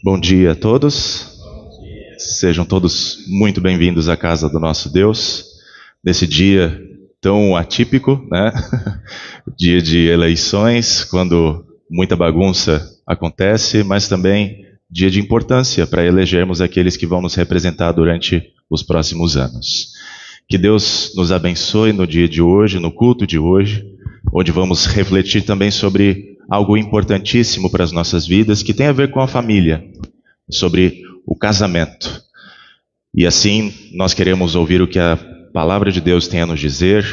Bom dia a todos. Sejam todos muito bem-vindos à casa do nosso Deus, nesse dia tão atípico, né? Dia de eleições, quando muita bagunça acontece, mas também dia de importância para elegermos aqueles que vão nos representar durante os próximos anos. Que Deus nos abençoe no dia de hoje, no culto de hoje, onde vamos refletir também sobre algo importantíssimo para as nossas vidas, que tem a ver com a família, sobre o casamento. E assim nós queremos ouvir o que a palavra de Deus tem a nos dizer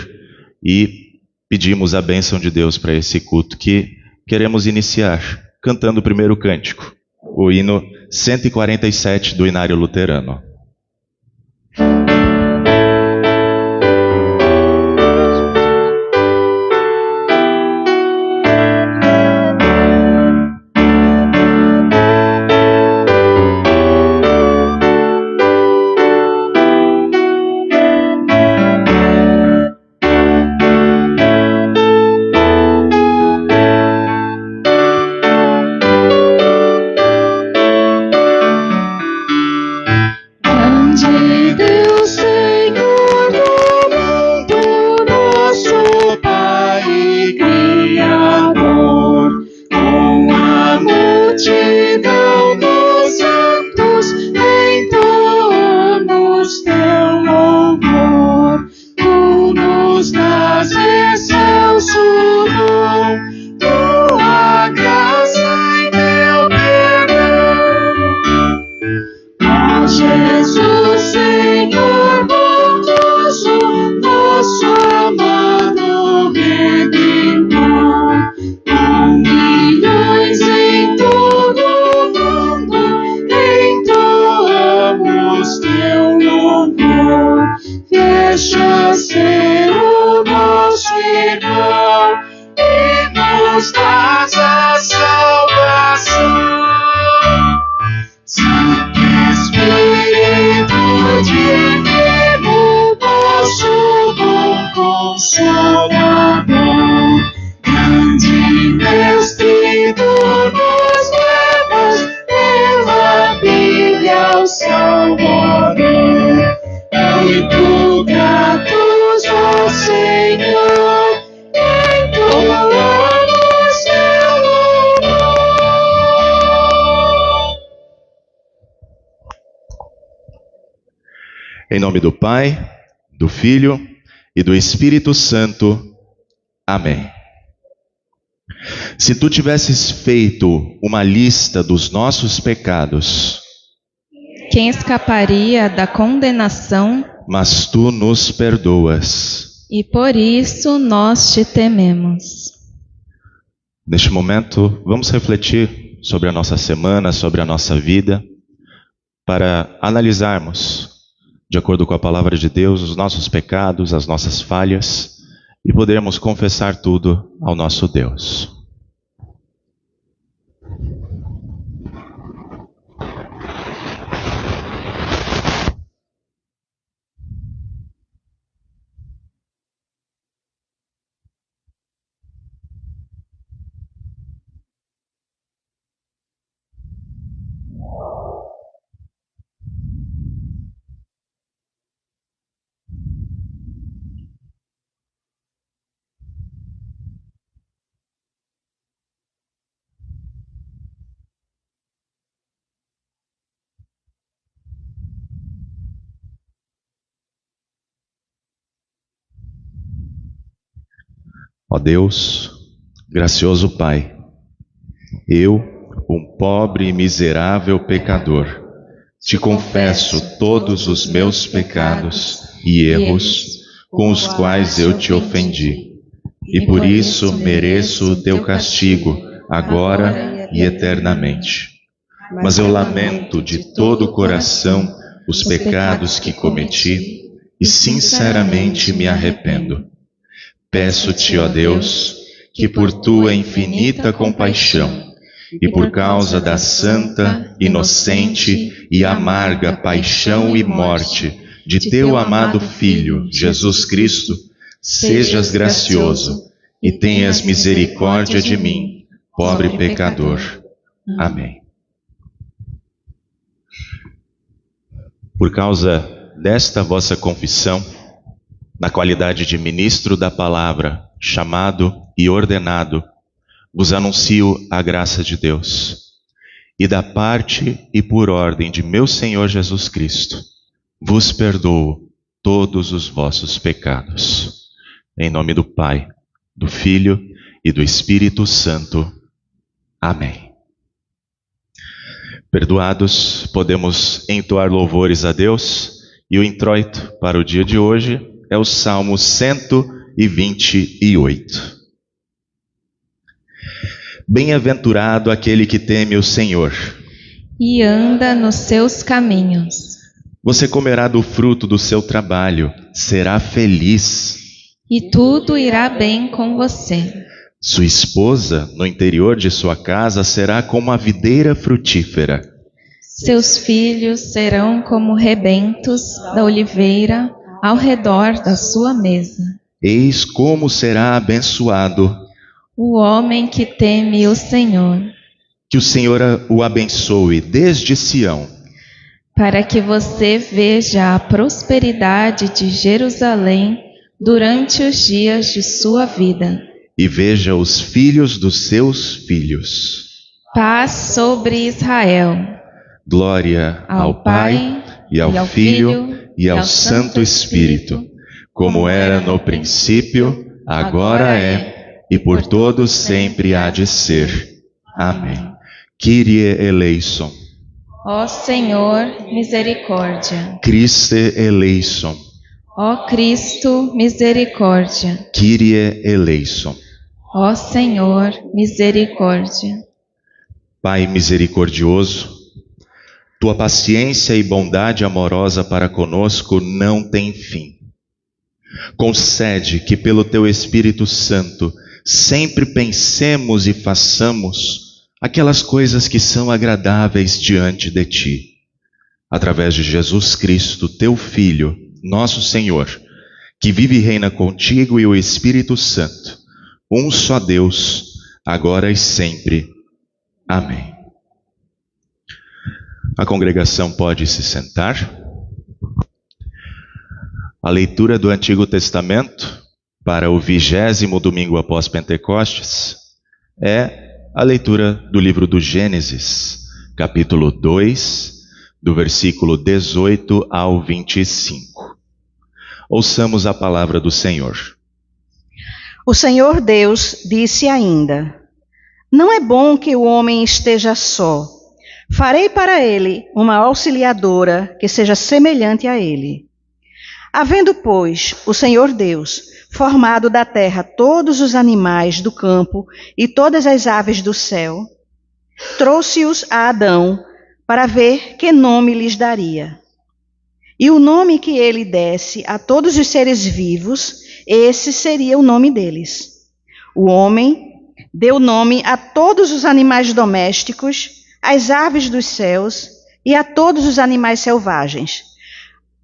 e pedimos a bênção de Deus para esse culto que queremos iniciar cantando o primeiro cântico, o hino 147 do Inário Luterano. Em nome do Pai, do Filho e do Espírito Santo. Amém. Se tu tivesses feito uma lista dos nossos pecados, quem escaparia da condenação? Mas tu nos perdoas. E por isso nós te tememos. Neste momento, vamos refletir sobre a nossa semana, sobre a nossa vida, para analisarmos, de acordo com a palavra de Deus, os nossos pecados, as nossas falhas, e podermos confessar tudo ao nosso Deus. Ó Deus, gracioso Pai, eu, um pobre e miserável pecador, te confesso todos os meus pecados e erros com os quais eu te ofendi, e por isso mereço o teu castigo, agora e eternamente. Mas eu lamento de todo o coração os pecados que cometi e sinceramente me arrependo. Peço-te, ó Deus, que por tua infinita compaixão e por causa da santa, inocente e amarga paixão e morte de teu amado Filho, Jesus Cristo, sejas gracioso e tenhas misericórdia de mim, pobre pecador. Amém. Por causa desta vossa confissão, na qualidade de ministro da palavra, chamado e ordenado, vos anuncio a graça de Deus. E da parte e por ordem de meu Senhor Jesus Cristo, vos perdoo todos os vossos pecados. Em nome do Pai, do Filho e do Espírito Santo. Amém. Perdoados, podemos entoar louvores a Deus, e o introito para o dia de hoje é o Salmo 128. Bem-aventurado aquele que teme o Senhor e anda nos seus caminhos. Você comerá do fruto do seu trabalho, será feliz. E tudo irá bem com você. Sua esposa, no interior de sua casa, será como a videira frutífera. Seus filhos serão como rebentos da oliveira ao redor da sua mesa. Eis como será abençoado o homem que teme o Senhor. Que o Senhor o abençoe desde Sião, para que você veja a prosperidade de Jerusalém durante os dias de sua vida. E veja os filhos dos seus filhos. Paz sobre Israel. Glória ao Pai, e ao Filho, e ao Santo Espírito, como era no princípio, agora é, e por todos sempre há de ser. Amém. Kyrie eleison. Ó Senhor, misericórdia. Christe eleison. Ó Cristo, misericórdia. Kyrie eleison. Ó Senhor, misericórdia. Pai misericordioso, tua paciência e bondade amorosa para conosco não tem fim. Concede que pelo teu Espírito Santo sempre pensemos e façamos aquelas coisas que são agradáveis diante de ti. Através de Jesus Cristo, teu Filho, nosso Senhor, que vive e reina contigo e o Espírito Santo, um só Deus, agora e sempre. Amém. A congregação pode se sentar. A leitura do Antigo Testamento para o 20º domingo após Pentecostes é a leitura do livro do Gênesis, capítulo 2, do versículo 18 ao 25. Ouçamos a palavra do Senhor. O Senhor Deus disse ainda: Não é bom que o homem esteja só. Farei para ele uma auxiliadora que seja semelhante a ele. Havendo, pois, o Senhor Deus formado da terra todos os animais do campo e todas as aves do céu, trouxe-os a Adão para ver que nome lhes daria. E o nome que ele desse a todos os seres vivos, esse seria o nome deles. O homem deu nome a todos os animais domésticos, às aves dos céus e a todos os animais selvagens.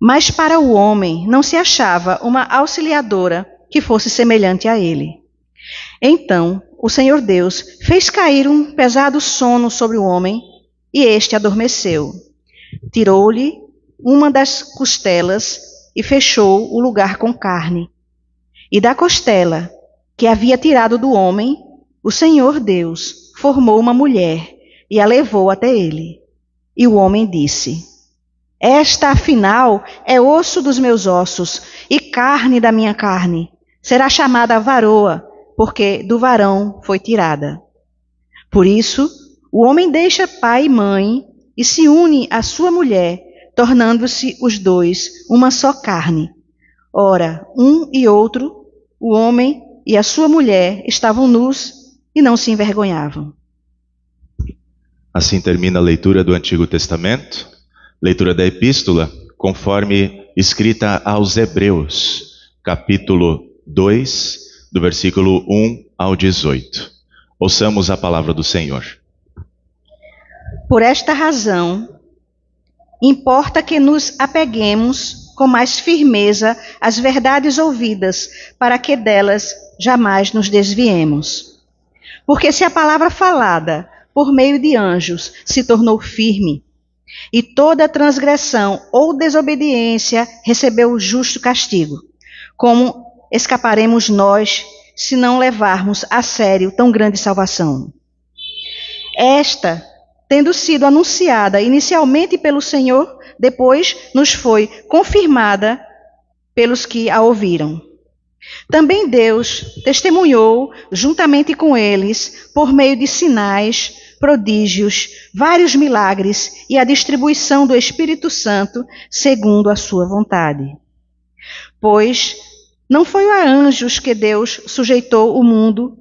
Mas para o homem não se achava uma auxiliadora que fosse semelhante a ele. Então o Senhor Deus fez cair um pesado sono sobre o homem, e este adormeceu. Tirou-lhe uma das costelas e fechou o lugar com carne. E da costela que havia tirado do homem, o Senhor Deus formou uma mulher e a levou até ele. E o homem disse: Esta, afinal, é osso dos meus ossos e carne da minha carne. Será chamada varoa, porque do varão foi tirada. Por isso, o homem deixa pai e mãe e se une à sua mulher, tornando-se os dois uma só carne. Ora, um e outro, o homem e a sua mulher, estavam nus e não se envergonhavam. Assim termina a leitura do Antigo Testamento, leitura da Epístola, conforme escrita aos Hebreus, capítulo 2, do versículo 1 ao 18. Ouçamos a palavra do Senhor. Por esta razão, importa que nos apeguemos com mais firmeza às verdades ouvidas, para que delas jamais nos desviemos. Porque se a palavra falada por meio de anjos se tornou firme, E toda transgressão ou desobediência recebeu o justo castigo. Como escaparemos nós se não levarmos a sério tão grande salvação? Esta, tendo sido anunciada inicialmente pelo Senhor, depois nos foi confirmada pelos que a ouviram. Também Deus testemunhou juntamente com eles, por meio de sinais, prodígios, vários milagres e a distribuição do Espírito Santo segundo a sua vontade. Pois não foi a anjos que Deus sujeitou o mundo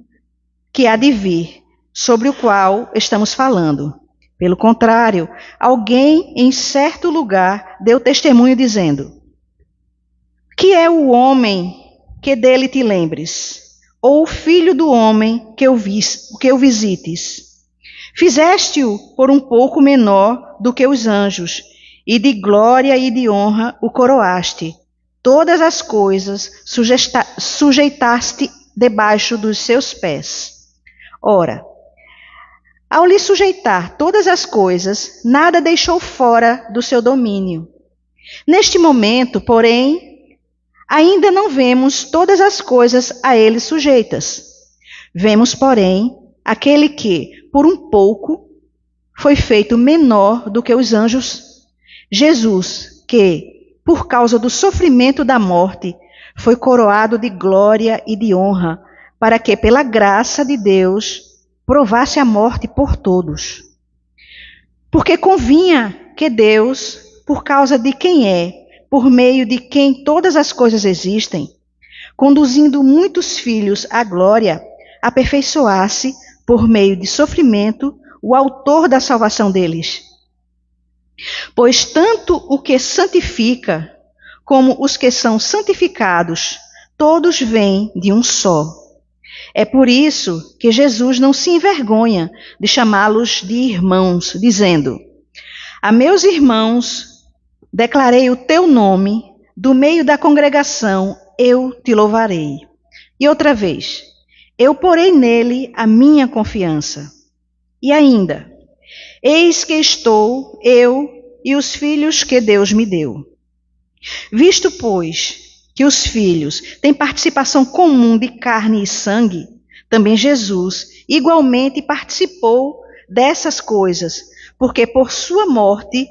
que há de vir, sobre o qual estamos falando. Pelo contrário, alguém em certo lugar deu testemunho dizendo: que é o homem que dele te lembres, ou o filho do homem que o visites? Fizeste-o por um pouco menor do que os anjos, e de glória e de honra o coroaste. Todas as coisas sujeitaste debaixo dos seus pés. Ora, ao lhe sujeitar todas as coisas, nada deixou fora do seu domínio. Neste momento, porém, ainda não vemos todas as coisas a ele sujeitas. Vemos, porém, aquele que, por um pouco, foi feito menor do que os anjos, Jesus, que, por causa do sofrimento da morte, foi coroado de glória e de honra, para que, pela graça de Deus, provasse a morte por todos. Porque convinha que Deus, por causa de quem é, por meio de quem todas as coisas existem, conduzindo muitos filhos à glória, aperfeiçoasse, por meio de sofrimento, o autor da salvação deles. Pois tanto o que santifica, como os que são santificados, todos vêm de um só. É por isso que Jesus não se envergonha de chamá-los de irmãos, dizendo: a meus irmãos declarei o teu nome, do meio da congregação eu te louvarei. E outra vez, eu porei nele a minha confiança. E ainda, eis que estou eu e os filhos que Deus me deu. Visto, pois, que os filhos têm participação comum de carne e sangue, também Jesus igualmente participou dessas coisas, porque por sua morte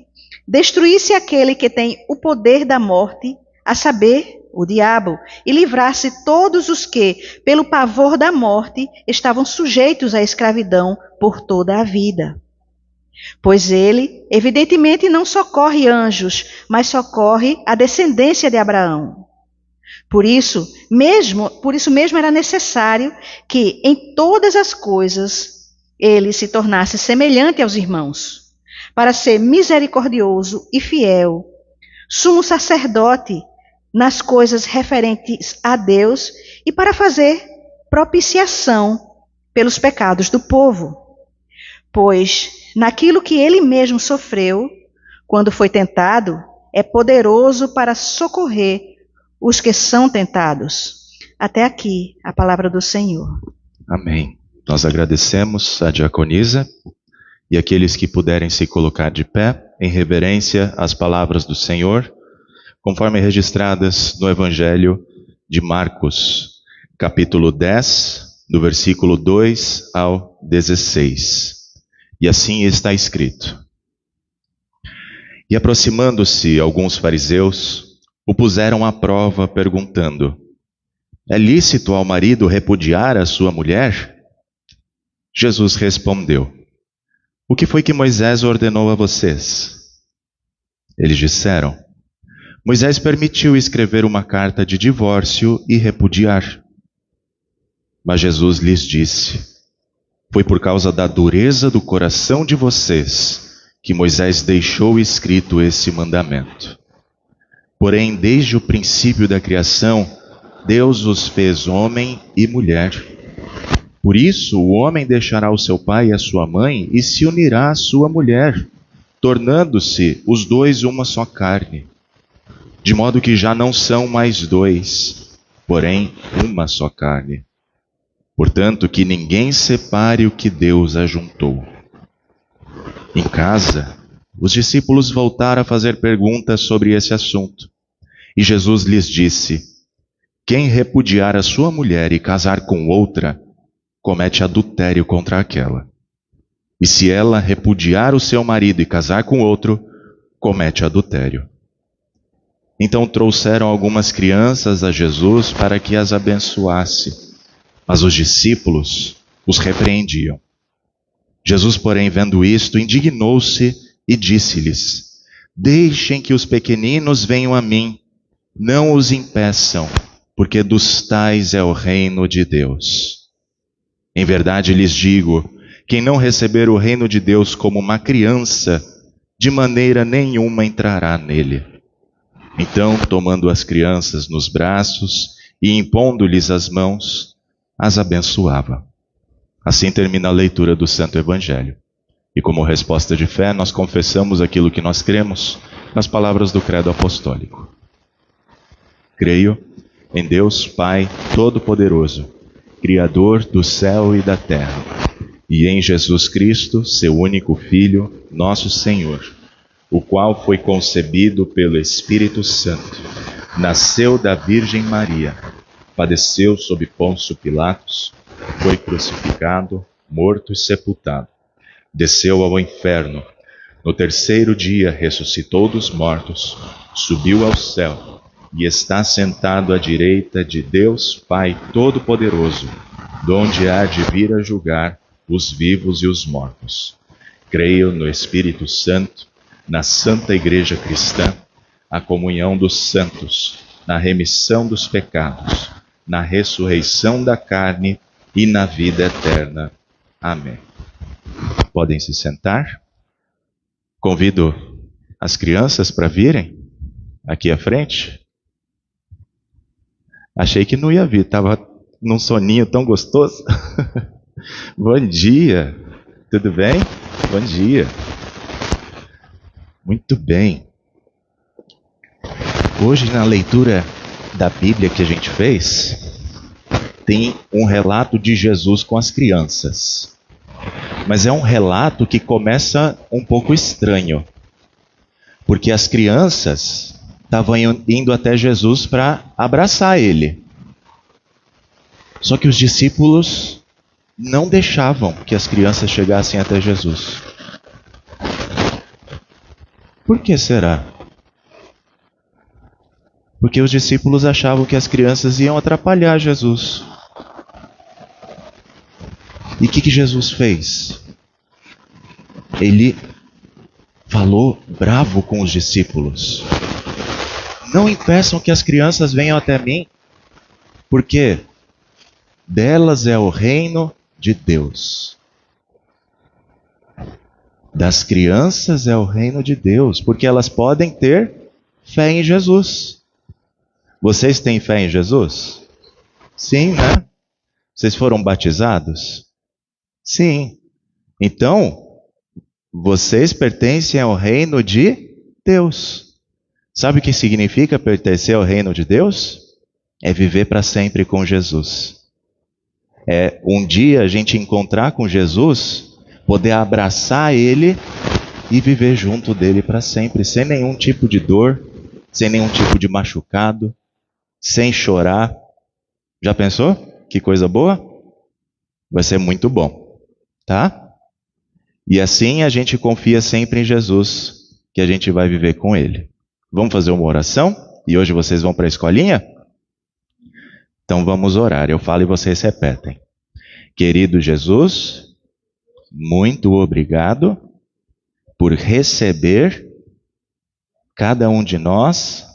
destruísse aquele que tem o poder da morte, a saber, o diabo, e livrasse todos os que, pelo pavor da morte, estavam sujeitos à escravidão por toda a vida. Pois ele, evidentemente, não socorre anjos, mas socorre a descendência de Abraão. Por isso mesmo era necessário que, em todas as coisas, ele se tornasse semelhante aos irmãos, para ser misericordioso e fiel, sumo sacerdote nas coisas referentes a Deus e para fazer propiciação pelos pecados do povo. Pois, naquilo que ele mesmo sofreu, quando foi tentado, é poderoso para socorrer os que são tentados. Até aqui, a palavra do Senhor. Amém. Nós agradecemos a diaconisa e aqueles que puderem se colocar de pé em reverência às palavras do Senhor, conforme registradas no Evangelho de Marcos, capítulo 10, do versículo 2 ao 16. E assim está escrito: E aproximando-se alguns fariseus, o puseram à prova, perguntando: É lícito ao marido repudiar a sua mulher? Jesus respondeu: O que foi que Moisés ordenou a vocês? Eles disseram: Moisés permitiu escrever uma carta de divórcio e repudiar. Mas Jesus lhes disse: Foi por causa da dureza do coração de vocês que Moisés deixou escrito esse mandamento. Porém, desde o princípio da criação, Deus os fez homem e mulher. Por isso, o homem deixará o seu pai e a sua mãe e se unirá à sua mulher, tornando-se os dois uma só carne. De modo que já não são mais dois, porém uma só carne. Portanto, que ninguém separe o que Deus ajuntou. Em casa, Os discípulos voltaram a fazer perguntas sobre esse assunto. E Jesus lhes disse: quem repudiar a sua mulher e casar com outra, comete adultério contra aquela. E se ela repudiar o seu marido e casar com outro, comete adultério. Então trouxeram algumas crianças a Jesus para que as abençoasse. Mas os discípulos os repreendiam. Jesus, porém, vendo isto, indignou-se e disse-lhes: deixem que os pequeninos venham a mim, não os impeçam, porque dos tais é o reino de Deus. Em verdade lhes digo, quem não receber o reino de Deus como uma criança, de maneira nenhuma entrará nele. Então, tomando as crianças nos braços e impondo-lhes as mãos, as abençoava. Assim termina a leitura do Santo Evangelho. E como resposta de fé, nós confessamos aquilo que nós cremos nas palavras do Credo Apostólico. Creio em Deus Pai Todo-Poderoso, Criador do céu e da terra, e em Jesus Cristo, seu único Filho, nosso Senhor, o qual foi concebido pelo Espírito Santo, nasceu da Virgem Maria, padeceu sob Pôncio Pilatos, foi crucificado, morto e sepultado, desceu ao inferno, no terceiro dia ressuscitou dos mortos, subiu ao céu e está sentado à direita de Deus Pai Todo-Poderoso, donde há de vir a julgar os vivos e os mortos. Creio no Espírito Santo, na Santa Igreja Cristã, a comunhão dos santos, na remissão dos pecados, na ressurreição da carne e na vida eterna. Amém. Podem se sentar. Convido as crianças para virem aqui à frente. Achei que não ia vir, estava num soninho tão gostoso. Bom dia, tudo bem? Bom dia. Muito bem. Hoje, na leitura da Bíblia que a gente fez, tem um relato de Jesus com as crianças. Mas é um relato que começa um pouco estranho, porque as crianças estavam indo até Jesus para abraçar ele. Só que os discípulos não deixavam que as crianças chegassem até Jesus. Por que será? Porque os discípulos achavam que as crianças iam atrapalhar Jesus. E o que Jesus fez? Ele falou bravo com os discípulos: não impeçam que as crianças venham até mim, porque delas é o reino de Deus. Das crianças é o reino de Deus, porque elas podem ter fé em Jesus. Vocês têm fé em Jesus? Sim, né? Vocês foram batizados? Sim. Então, vocês pertencem ao reino de Deus. Sabe o que significa pertencer ao reino de Deus? É viver para sempre com Jesus. É um dia a gente encontrar com Jesus, poder abraçar Ele e viver junto dele para sempre, sem nenhum tipo de dor, sem nenhum tipo de machucado, sem chorar. Já pensou? Que coisa boa? Vai ser muito bom, tá? E assim a gente confia sempre em Jesus, que a gente vai viver com Ele. Vamos fazer uma oração? E hoje vocês vão para a escolinha? Então vamos orar. Eu falo e vocês repetem. Querido Jesus, muito obrigado por receber cada um de nós,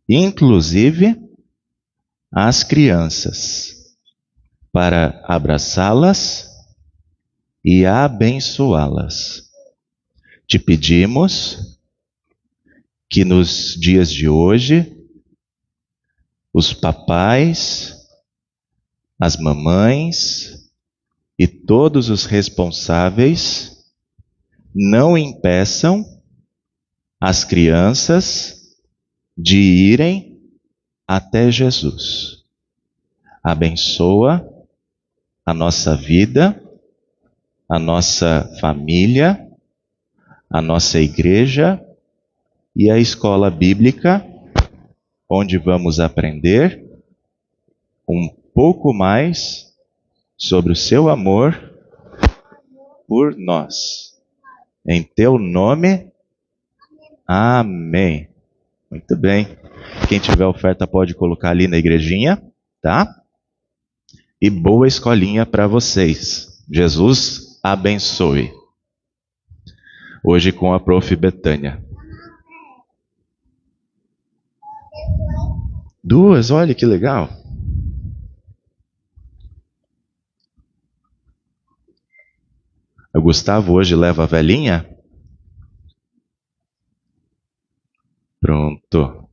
inclusive as crianças, para abraçá-las e abençoá-las. Te pedimos que nos dias de hoje, os papais, as mamães e todos os responsáveis não impeçam as crianças de irem até Jesus. Abençoa a nossa vida, a nossa família, a nossa igreja e a escola bíblica, onde vamos aprender um pouco mais sobre o seu amor por nós. Em teu nome, amém. Muito bem. Quem tiver oferta pode colocar ali na igrejinha, tá? E boa escolinha para vocês. Jesus abençoe. Hoje com a Prof. Betânia. 2, olha que legal. O Gustavo hoje leva a velhinha? Pronto.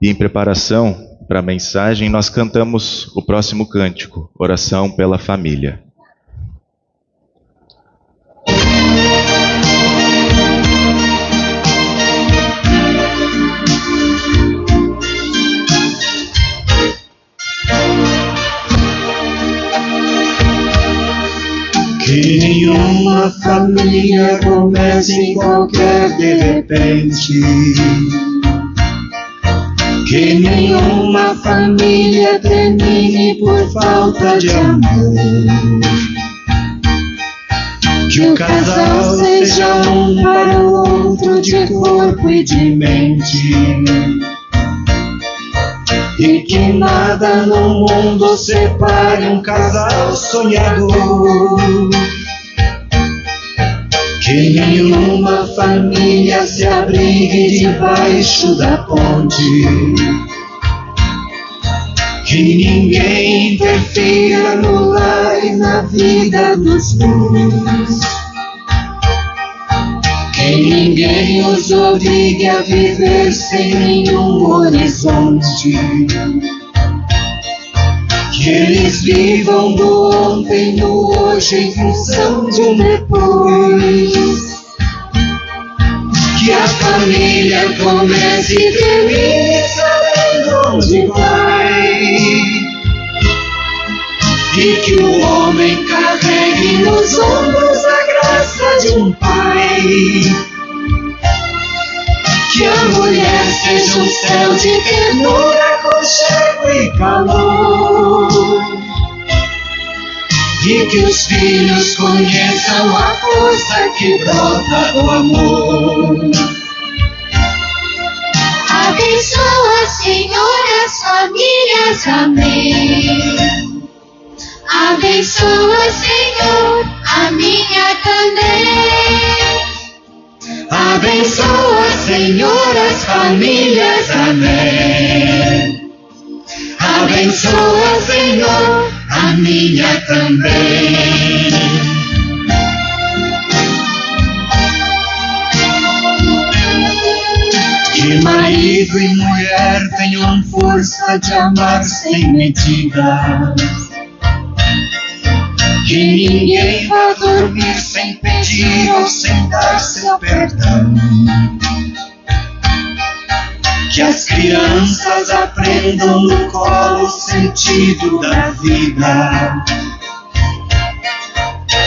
E em preparação para a mensagem, nós cantamos o próximo cântico, Oração pela Família. Que nenhuma família comece em qualquer de repente. Que nenhuma família termine por falta de amor. Que o casal seja um para o outro de corpo e de mente. E que nada no mundo separe um casal sonhador. Que nenhuma família se abrigue debaixo da ponte. Que ninguém interfira no lar e na vida dos dois. Que ninguém os obrigue a viver sem nenhum horizonte. Que eles vivam do ontem no hoje em função de um depois. Que a família comece e termine sabendo onde vai. E que o homem carregue nos ombros a graça de um pai. Que a mulher seja um céu de ternura, aconchego e calor. E que os filhos conheçam a força que brota do amor. Abençoa, Senhor, as famílias, amém. Abençoa, Senhor, a minha também. Abençoa, Senhor, as famílias, amém. Abençoa, Senhor, a minha também. Que marido e mulher tenham força de amar sem medida. Que ninguém vá dormir sem pedir ou sem dar seu perdão. Que as crianças aprendam no colo o sentido da vida.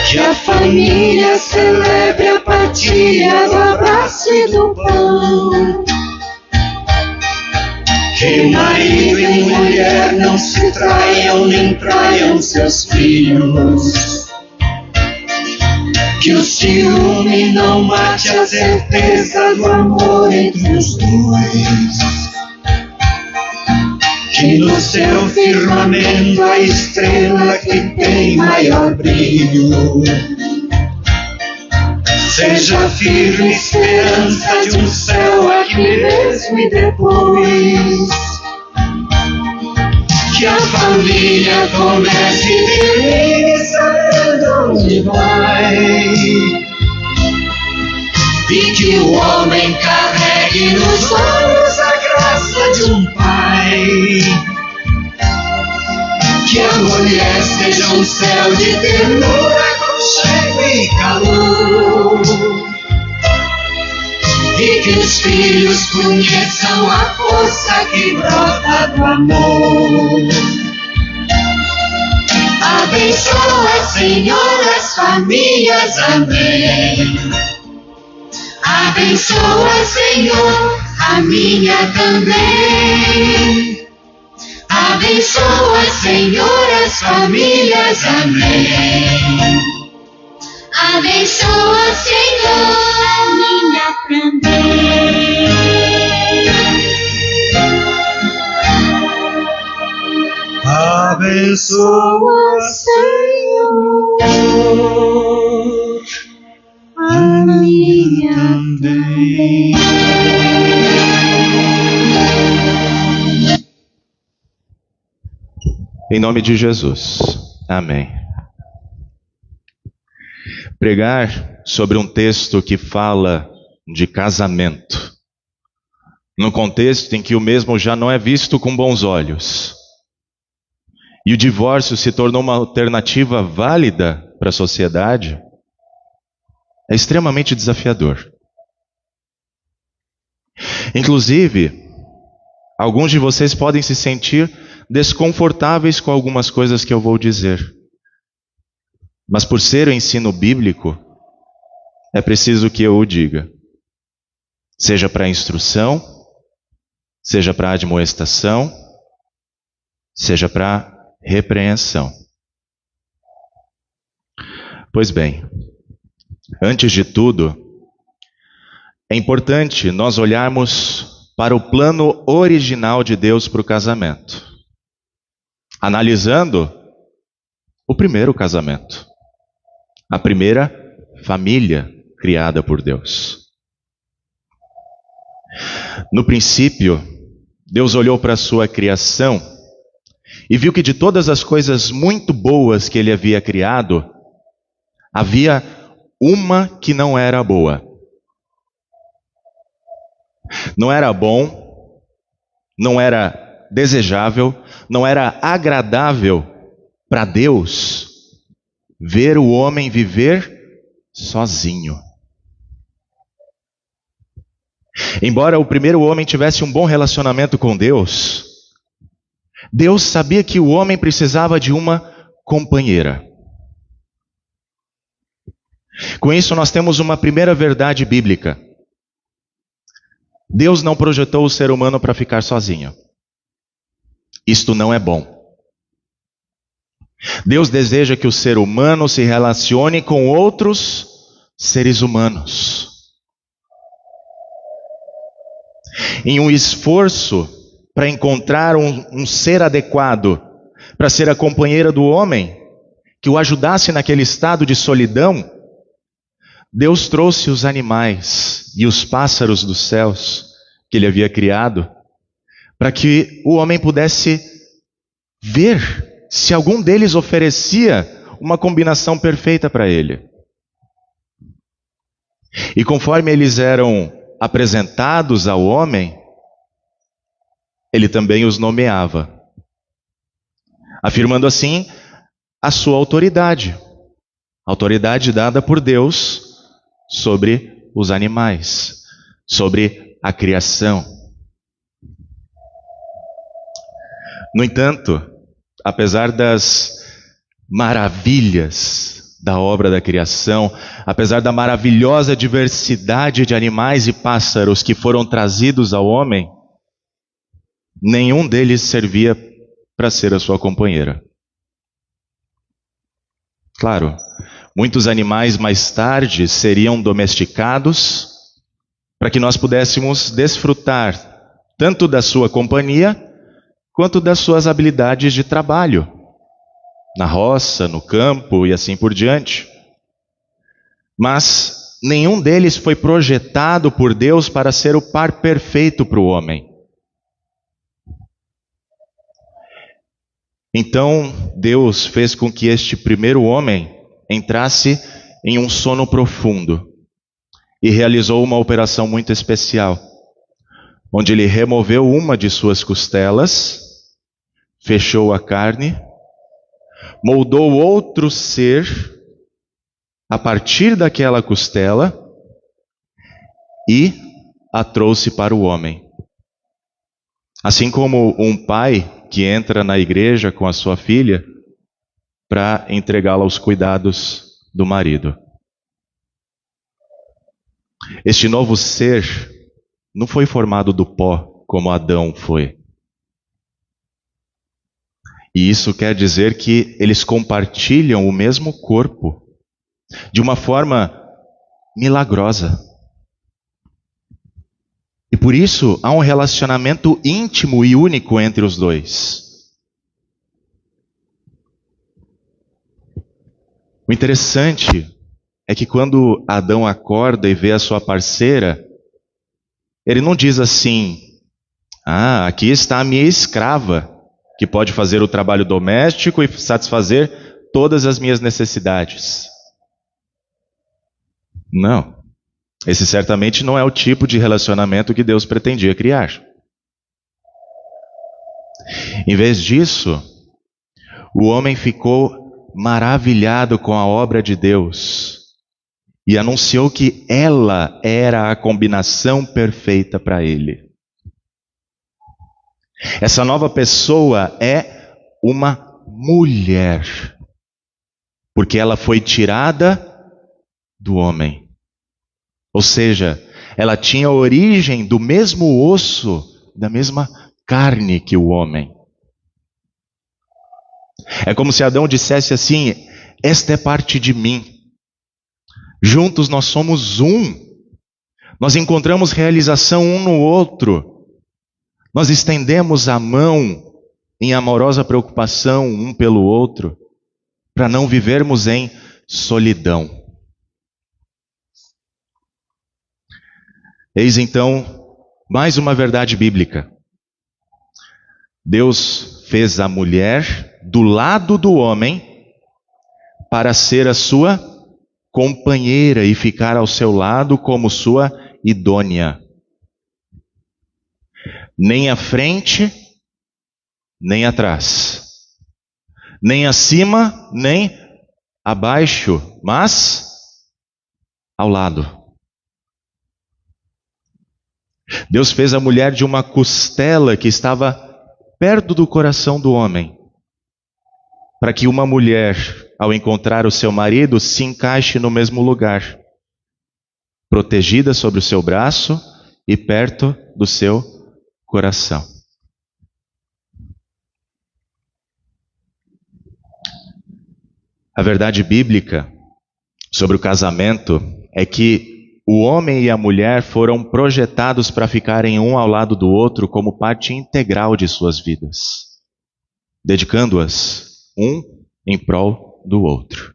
Que a família celebre a partilha do abraço e do pão. Que marido e mulher não se traiam nem traiam seus filhos. Que o ciúme não mate a certeza do amor entre os dois. Que no seu firmamento a estrela que tem maior brilho seja firme esperança de um céu aqui mesmo e depois. Que a família comece e termine sabendo onde vai. E que o homem carregue nos olhos a graça de um pai. Que a mulher seja um céu de ternura, aconchego e calor. e que os filhos conheçam a força que brota do amor. Abençoa, Senhor, as famílias, amém. Abençoa, Senhor, a minha também. Abençoa, Senhor, as famílias, amém. Abençoa, Senhor, a minha também. Abençoa, Senhor, a minha também. Em nome de Jesus. Amém. Pregar sobre um texto que fala de casamento, num contexto em que o mesmo já não é visto com bons olhos, e o divórcio se tornou uma alternativa válida para a sociedade, é extremamente desafiador. Inclusive, alguns de vocês podem se sentir desconfortáveis com algumas coisas que eu vou dizer. Mas por ser o ensino bíblico, é preciso que eu o diga. Seja para instrução, seja para admoestação, seja para repreensão. Pois bem, antes de tudo, é importante nós olharmos para o plano original de Deus para o casamento, analisando o primeiro casamento, a primeira família criada por Deus. No princípio, Deus olhou para a sua criação e viu que de todas as coisas muito boas que ele havia criado, havia uma que não era boa. Não era bom, não era desejável, não era agradável para Deus ver o homem viver sozinho. Embora o primeiro homem tivesse um bom relacionamento com Deus, Deus sabia que o homem precisava de uma companheira. Com isso, nós temos uma primeira verdade bíblica. Deus não projetou o ser humano para ficar sozinho. Isto não é bom. Deus deseja que o ser humano se relacione com outros seres humanos. Em um esforço para encontrar um ser adequado para ser a companheira do homem, que o ajudasse naquele estado de solidão, Deus trouxe os animais e os pássaros dos céus que ele havia criado, para que o homem pudesse ver se algum deles oferecia uma combinação perfeita para ele. E conforme eles eram apresentados ao homem, ele também os nomeava, afirmando assim a sua autoridade dada por Deus sobre os animais, sobre a criação. No entanto, apesar das maravilhas da obra da criação, apesar da maravilhosa diversidade de animais e pássaros que foram trazidos ao homem, nenhum deles servia para ser a sua companheira. Claro, muitos animais mais tarde seriam domesticados para que nós pudéssemos desfrutar tanto da sua companhia quanto das suas habilidades de trabalho, na roça, no campo e assim por diante. Mas nenhum deles foi projetado por Deus para ser o par perfeito para o homem. Então Deus fez com que este primeiro homem entrasse em um sono profundo e realizou uma operação muito especial, onde ele removeu uma de suas costelas, fechou a carne, moldou outro ser a partir daquela costela e a trouxe para o homem. Assim como um pai que entra na igreja com a sua filha para entregá-la aos cuidados do marido. Este novo ser não foi formado do pó como Adão foi. E isso quer dizer que eles compartilham o mesmo corpo de uma forma milagrosa. E por isso há um relacionamento íntimo e único entre os dois. O interessante é que quando Adão acorda e vê a sua parceira, ele não diz assim: ah, aqui está a minha escrava, que pode fazer o trabalho doméstico e satisfazer todas as minhas necessidades. Não. Esse certamente não é o tipo de relacionamento que Deus pretendia criar. Em vez disso, o homem ficou maravilhado com a obra de Deus e anunciou que ela era a combinação perfeita para ele. Essa nova pessoa é uma mulher, porque ela foi tirada do homem. Ou seja, ela tinha origem do mesmo osso, da mesma carne que o homem. É como se Adão dissesse assim: esta é parte de mim. Juntos nós somos um. Nós encontramos realização um no outro. Nós estendemos a mão em amorosa preocupação um pelo outro, para não vivermos em solidão. Eis então mais uma verdade bíblica. Deus fez a mulher do lado do homem para ser a sua companheira e ficar ao seu lado como sua idônea. Nem à frente, nem atrás. Nem acima, nem abaixo, mas ao lado. Deus fez a mulher de uma costela que estava perto do coração do homem, para que uma mulher, ao encontrar o seu marido, se encaixe no mesmo lugar, protegida sobre o seu braço e perto do seu coração. A verdade bíblica sobre o casamento é que o homem e a mulher foram projetados para ficarem um ao lado do outro como parte integral de suas vidas, dedicando-as um em prol do outro.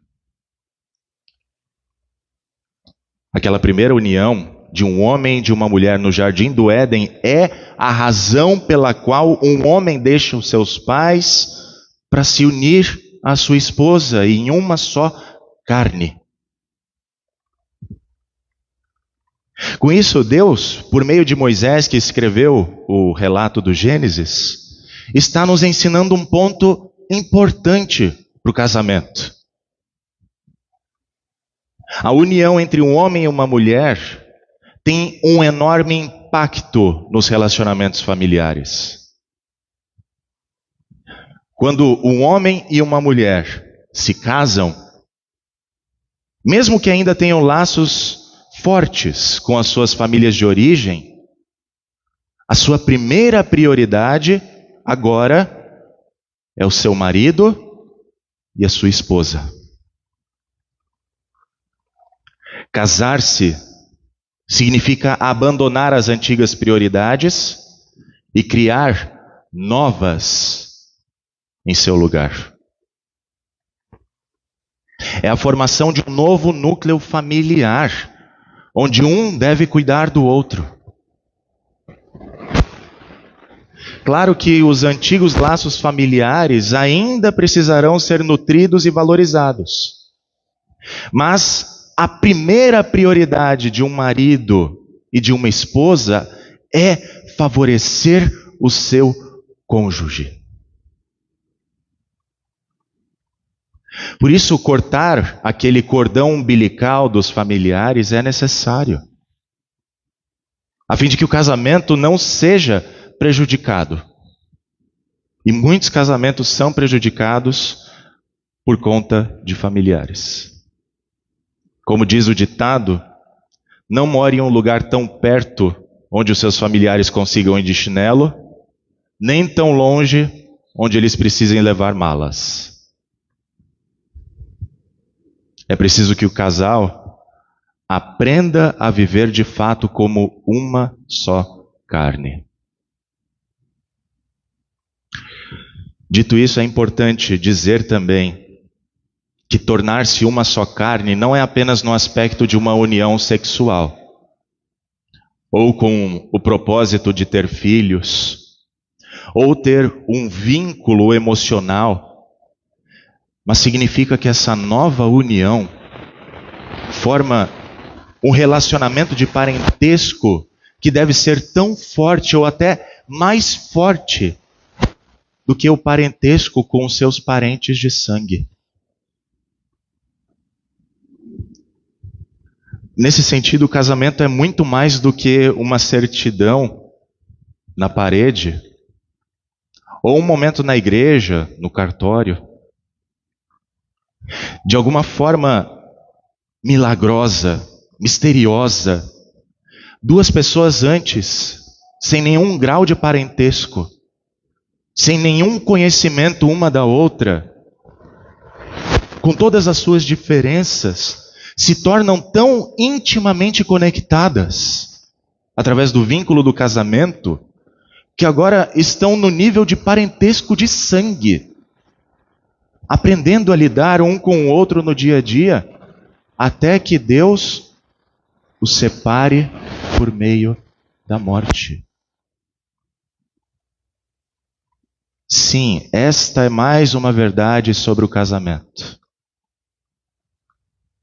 Aquela primeira união de um homem e de uma mulher no jardim do Éden é a razão pela qual um homem deixa os seus pais para se unir à sua esposa em uma só carne. Com isso, Deus, por meio de Moisés, que escreveu o relato do Gênesis, está nos ensinando um ponto importante para o casamento. A união entre um homem e uma mulher tem um enorme impacto nos relacionamentos familiares. Quando um homem e uma mulher se casam, mesmo que ainda tenham laços fortes com as suas famílias de origem, a sua primeira prioridade agora é o seu marido e a sua esposa. Casar-se significa abandonar as antigas prioridades e criar novas em seu lugar. É a formação de um novo núcleo familiar, onde um deve cuidar do outro. Claro que os antigos laços familiares ainda precisarão ser nutridos e valorizados. Mas a primeira prioridade de um marido e de uma esposa é favorecer o seu cônjuge. Por isso, cortar aquele cordão umbilical dos familiares é necessário. a fim de que o casamento não seja prejudicado. E muitos casamentos são prejudicados por conta de familiares. Como diz o ditado, não more em um lugar tão perto onde os seus familiares consigam ir de chinelo, nem tão longe onde eles precisem levar malas. É preciso que o casal aprenda a viver de fato como uma só carne. Dito isso, é importante dizer também que tornar-se uma só carne não é apenas no aspecto de uma união sexual, ou com o propósito de ter filhos, ou ter um vínculo emocional, mas significa que essa nova união forma um relacionamento de parentesco que deve ser tão forte ou até mais forte do que o parentesco com os seus parentes de sangue. Nesse sentido, o casamento é muito mais do que uma certidão na parede, ou um momento na igreja, no cartório. De alguma forma milagrosa, misteriosa, duas pessoas antes, sem nenhum grau de parentesco, sem nenhum conhecimento uma da outra, com todas as suas diferenças, se tornam tão intimamente conectadas através do vínculo do casamento, que agora estão no nível de parentesco de sangue, aprendendo a lidar um com o outro no dia a dia, até que Deus os separe por meio da morte. Sim, esta é mais uma verdade sobre o casamento.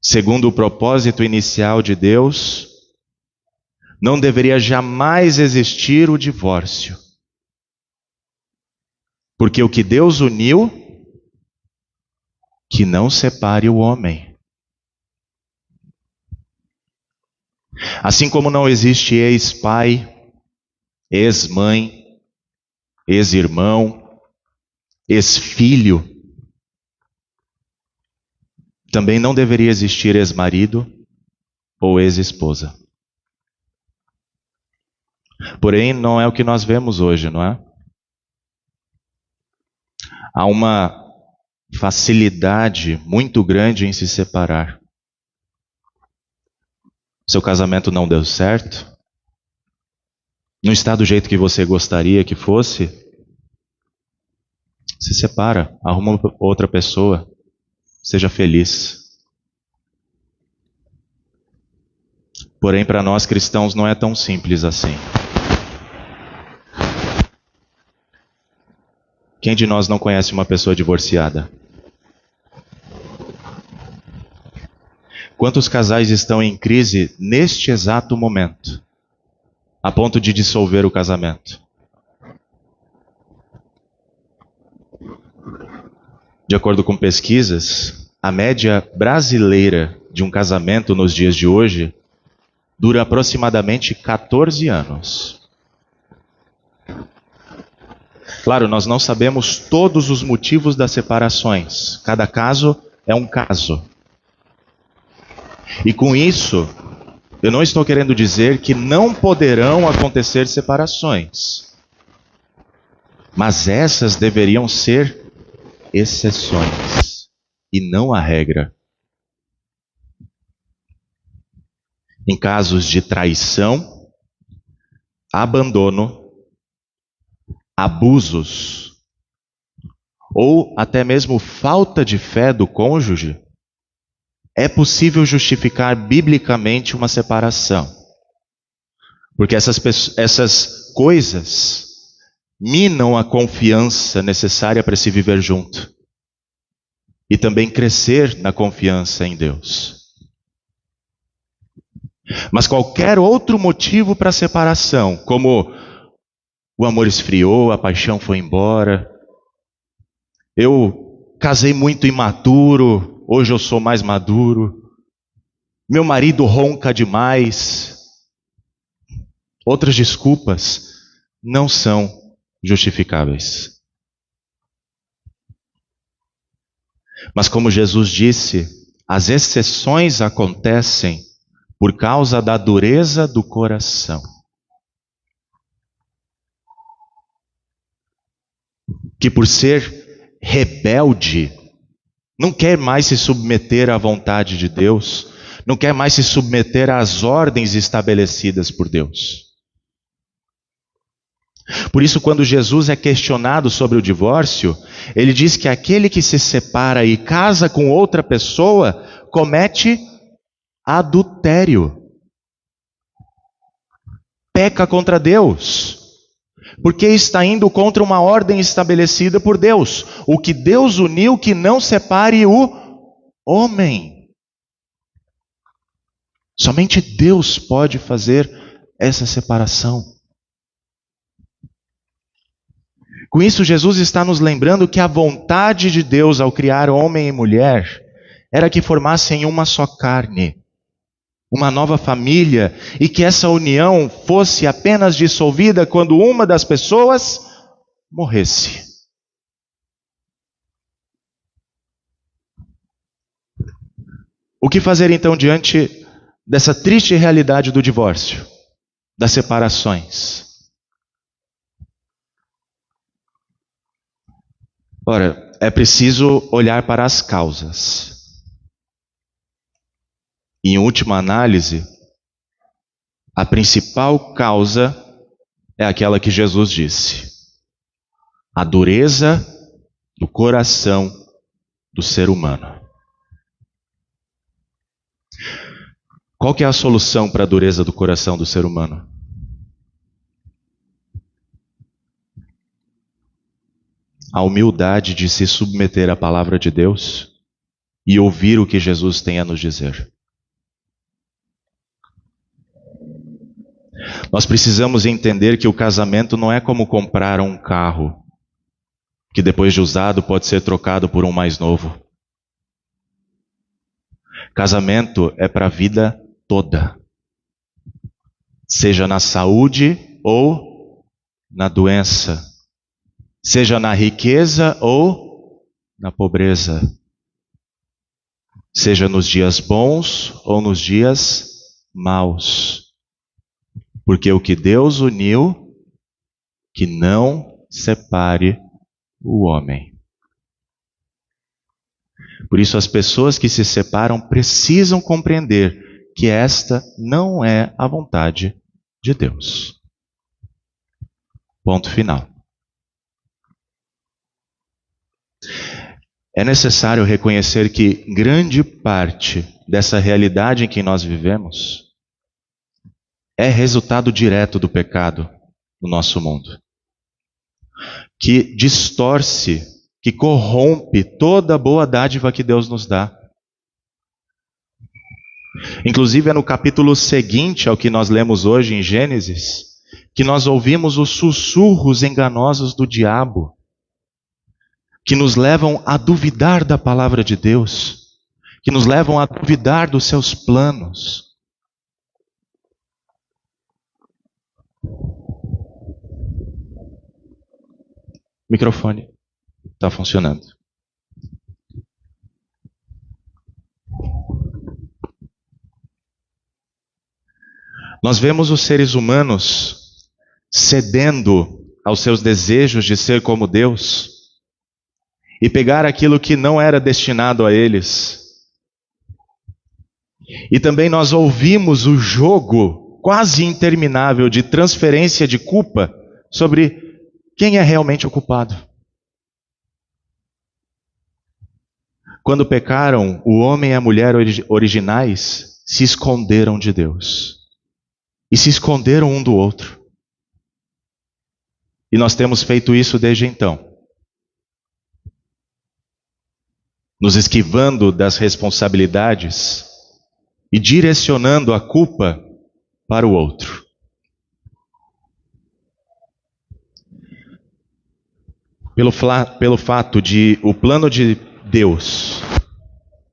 Segundo o propósito inicial de Deus, não deveria jamais existir o divórcio. Porque o que Deus uniu, que não separe o homem. Assim como não existe ex-pai, ex-mãe, ex-irmão, ex-filho, também não deveria existir ex-marido ou ex-esposa. Porém, não é o que nós vemos hoje, não é? Há uma facilidade muito grande em se separar. Seu casamento não deu certo? Não está do jeito que você gostaria que fosse? Se separa, arruma outra pessoa. Seja feliz. Porém, para nós cristãos não é tão simples assim. Quem de nós não conhece uma pessoa divorciada? Quantos casais estão em crise neste exato momento, a ponto de dissolver o casamento? De acordo com pesquisas, a média brasileira de um casamento nos dias de hoje dura aproximadamente 14 anos. Claro, nós não sabemos todos os motivos das separações. Cada caso é um caso. E com isso, eu não estou querendo dizer que não poderão acontecer separações. Mas essas deveriam ser exceções e não a regra. Em casos de traição, abandono, abusos ou até mesmo falta de fé do cônjuge, é possível justificar biblicamente uma separação. Porque essas coisas minam a confiança necessária para se viver junto. E também crescer na confiança em Deus. Mas qualquer outro motivo para a separação, como o amor esfriou, a paixão foi embora, eu casei muito imaturo, hoje eu sou mais maduro, meu marido ronca demais, Outras desculpas não são justificáveis. Mas como Jesus disse, as exceções acontecem por causa da dureza do coração. Que por ser rebelde, não quer mais se submeter à vontade de Deus, não quer mais se submeter às ordens estabelecidas por Deus. Por isso, quando Jesus é questionado sobre o divórcio, ele diz que aquele que se separa e casa com outra pessoa comete adultério. Peca contra Deus. Porque está indo contra uma ordem estabelecida por Deus. O que Deus uniu, que não separe o homem. Somente Deus pode fazer essa separação. Com isso, Jesus está nos lembrando que a vontade de Deus ao criar homem e mulher era que formassem uma só carne, uma nova família, e que essa união fosse apenas dissolvida quando uma das pessoas morresse. O que fazer então diante dessa triste realidade do divórcio, das separações? Ora, é preciso olhar para as causas. Em última análise, a principal causa é aquela que Jesus disse: a dureza do coração do ser humano. Qual que é a solução para a dureza do coração do ser humano? A humildade de se submeter à palavra de Deus e ouvir o que Jesus tem a nos dizer. Nós precisamos entender que o casamento não é como comprar um carro, que depois de usado pode ser trocado por um mais novo. Casamento é para a vida toda, seja na saúde ou na doença, seja na riqueza ou na pobreza, seja nos dias bons ou nos dias maus. Porque o que Deus uniu, que não separe o homem. Por isso as pessoas que se separam precisam compreender que esta não é a vontade de Deus. Ponto final. É necessário reconhecer que grande parte dessa realidade em que nós vivemos é resultado direto do pecado no nosso mundo, que distorce, que corrompe toda a boa dádiva que Deus nos dá. Inclusive é no capítulo seguinte ao que nós lemos hoje em Gênesis, que nós ouvimos os sussurros enganosos do diabo, que nos levam a duvidar da palavra de Deus, que nos levam a duvidar dos seus planos. O microfone está funcionando. Nós vemos os seres humanos cedendo aos seus desejos de ser como Deus e pegar aquilo que não era destinado a eles. E também nós ouvimos o jogo quase interminável de transferência de culpa sobre quem é realmente o culpado. Quando pecaram, o homem e a mulher originais se esconderam de Deus. E se esconderam um do outro. E nós temos feito isso desde então. Nos esquivando das responsabilidades e direcionando a culpa para o outro. Pelo fato de o plano de Deus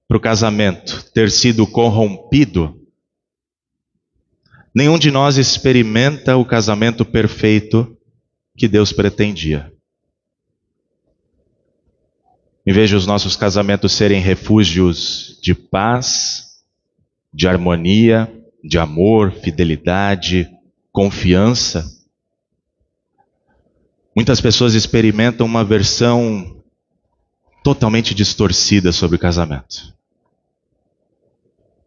para o casamento ter sido corrompido, Nenhum de nós experimenta o casamento perfeito que Deus pretendia. Em vez de os nossos casamentos serem refúgios de paz, de harmonia, de amor, fidelidade, confiança, muitas pessoas experimentam uma versão totalmente distorcida sobre o casamento,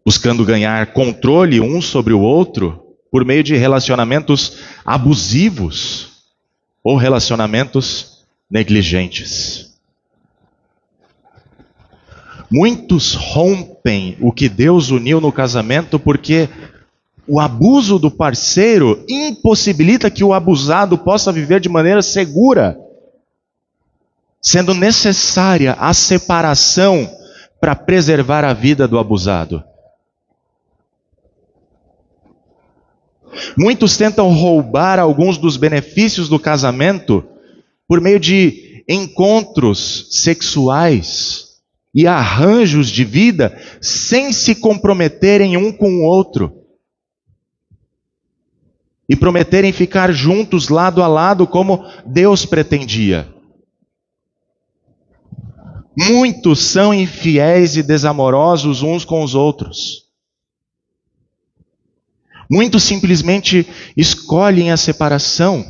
buscando ganhar controle um sobre o outro por meio de relacionamentos abusivos ou relacionamentos negligentes. Muitos rompem o que Deus uniu no casamento porque o abuso do parceiro impossibilita que o abusado possa viver de maneira segura, sendo necessária a separação para preservar a vida do abusado. Muitos tentam roubar alguns dos benefícios do casamento por meio de encontros sexuais e arranjos de vida sem se comprometerem um com o outro e prometerem ficar juntos lado a lado como Deus pretendia. Muitos são infiéis e desamorosos uns com os outros. Muitos simplesmente escolhem a separação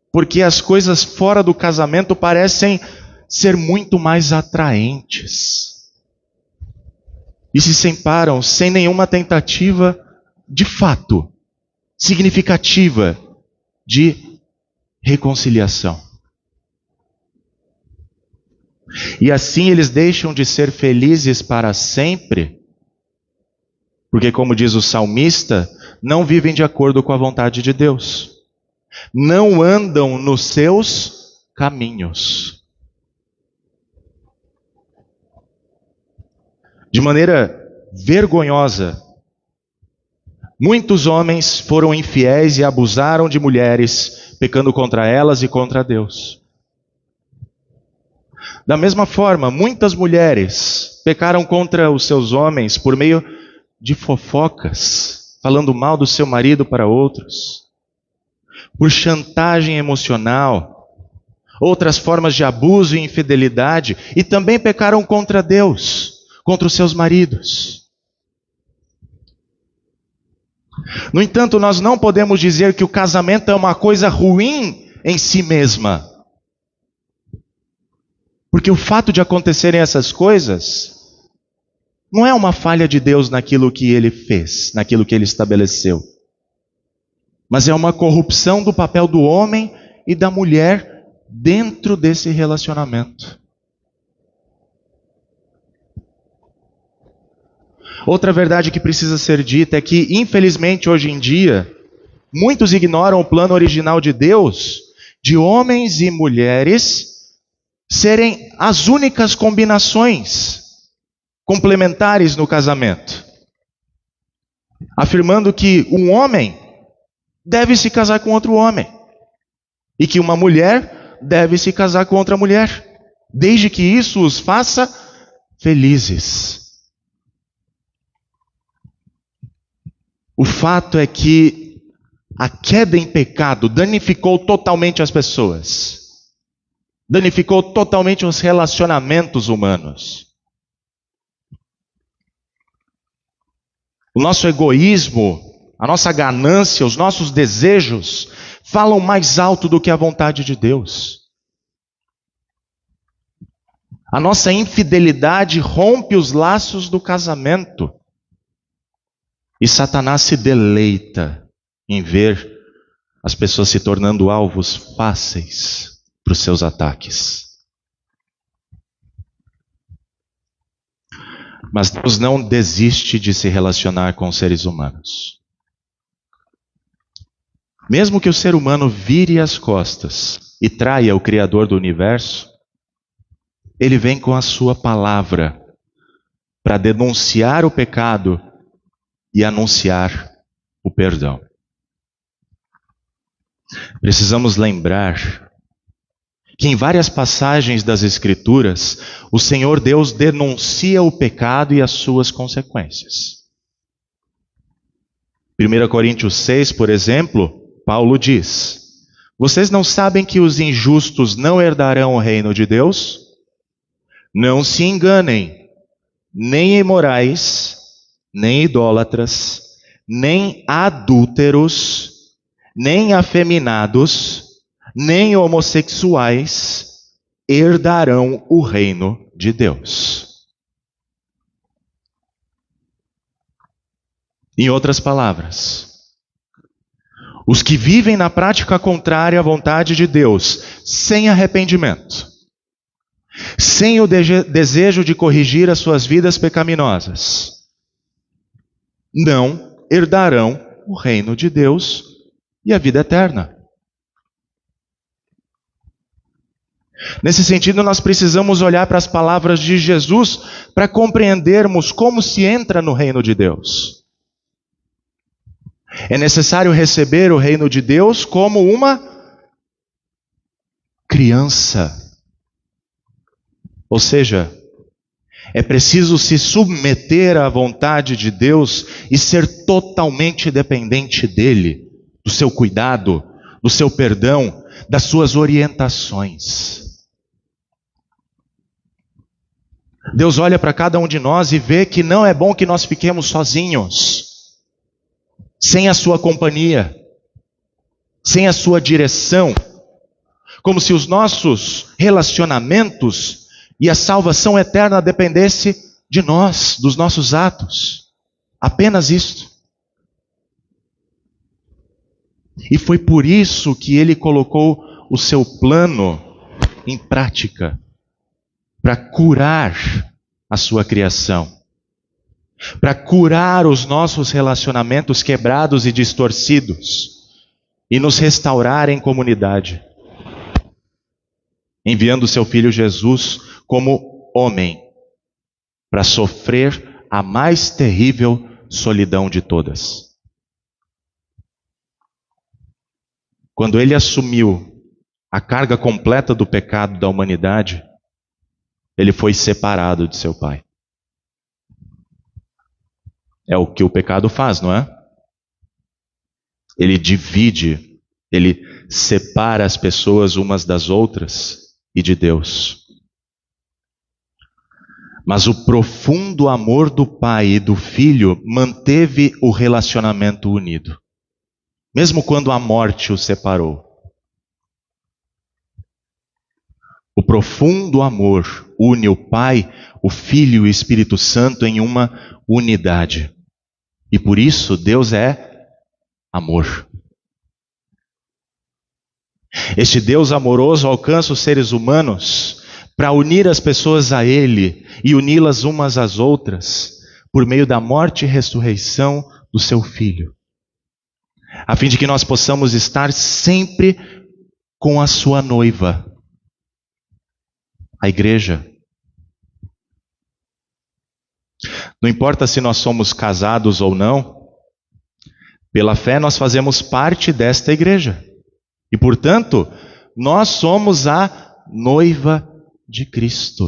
porque as coisas fora do casamento parecem ser muito mais atraentes. E se separam sem nenhuma tentativa, de fato, significativa de reconciliação. E assim eles deixam de ser felizes para sempre, porque, como diz o salmista, não vivem de acordo com a vontade de Deus. Não andam nos seus caminhos. De maneira vergonhosa, muitos homens foram infiéis e abusaram de mulheres, pecando contra elas e contra Deus. Da mesma forma, muitas mulheres pecaram contra os seus homens por meio de fofocas, falando mal do seu marido para outros, por chantagem emocional, outras formas de abuso e infidelidade, e também pecaram contra Deus, contra os seus maridos. No entanto, nós não podemos dizer que o casamento é uma coisa ruim em si mesma. Porque o fato de acontecerem essas coisas não é uma falha de Deus naquilo que Ele fez, naquilo que Ele estabeleceu. Mas é uma corrupção do papel do homem e da mulher dentro desse relacionamento. Outra verdade que precisa ser dita é que, infelizmente, hoje em dia, muitos ignoram o plano original de Deus, de homens e mulheres serem as únicas combinações complementares no casamento, afirmando que um homem deve se casar com outro homem e que uma mulher deve se casar com outra mulher, desde que isso os faça felizes. O fato é que a queda em pecado danificou totalmente as pessoas. Danificou totalmente os relacionamentos humanos. O nosso egoísmo, a nossa ganância, os nossos desejos falam mais alto do que a vontade de Deus. A nossa infidelidade rompe os laços do casamento. E Satanás se deleita em ver as pessoas se tornando alvos fáceis para os seus ataques. Mas Deus não desiste de se relacionar com os seres humanos. Mesmo que o ser humano vire as costas e traia o Criador do universo, Ele vem com a sua palavra para denunciar o pecado e anunciar o perdão. Precisamos lembrar que em várias passagens das Escrituras, o Senhor Deus denuncia o pecado e as suas consequências. 1 Coríntios 6, por exemplo, Paulo diz: vocês não sabem que os injustos não herdarão o reino de Deus? Não se enganem, nem imorais, nem idólatras, nem adúlteros, nem afeminados, nem homossexuais herdarão o reino de Deus. Em outras palavras, os que vivem na prática contrária à vontade de Deus, sem arrependimento, sem o desejo de corrigir as suas vidas pecaminosas, não herdarão o reino de Deus e a vida eterna. Nesse sentido, nós precisamos olhar para as palavras de Jesus para compreendermos como se entra no reino de Deus. É necessário receber o reino de Deus como uma criança. Ou seja, é preciso se submeter à vontade de Deus e ser totalmente dependente dele, do seu cuidado, do seu perdão, das suas orientações. Deus olha para cada um de nós e vê que não é bom que nós fiquemos sozinhos, sem a sua companhia, sem a sua direção, como se os nossos relacionamentos e a salvação eterna dependesse de nós, dos nossos atos. Apenas isto. E foi por isso que ele colocou o seu plano em prática, para curar a sua criação, para curar os nossos relacionamentos quebrados e distorcidos e nos restaurar em comunidade, enviando seu Filho Jesus como homem para sofrer a mais terrível solidão de todas. Quando ele assumiu a carga completa do pecado da humanidade, ele foi separado de seu Pai. É o que o pecado faz, não é? Ele divide, ele separa as pessoas umas das outras e de Deus. Mas o profundo amor do Pai e do Filho manteve o relacionamento unido, mesmo quando a morte os separou. O profundo amor une o Pai, o Filho e o Espírito Santo em uma unidade. E por isso Deus é amor. Este Deus amoroso alcança os seres humanos para unir as pessoas a Ele e uni-las umas às outras por meio da morte e ressurreição do seu Filho, a fim de que nós possamos estar sempre com a sua noiva, a igreja. Não importa se nós somos casados ou não, pela fé nós fazemos parte desta igreja. E, portanto, nós somos a noiva de Cristo.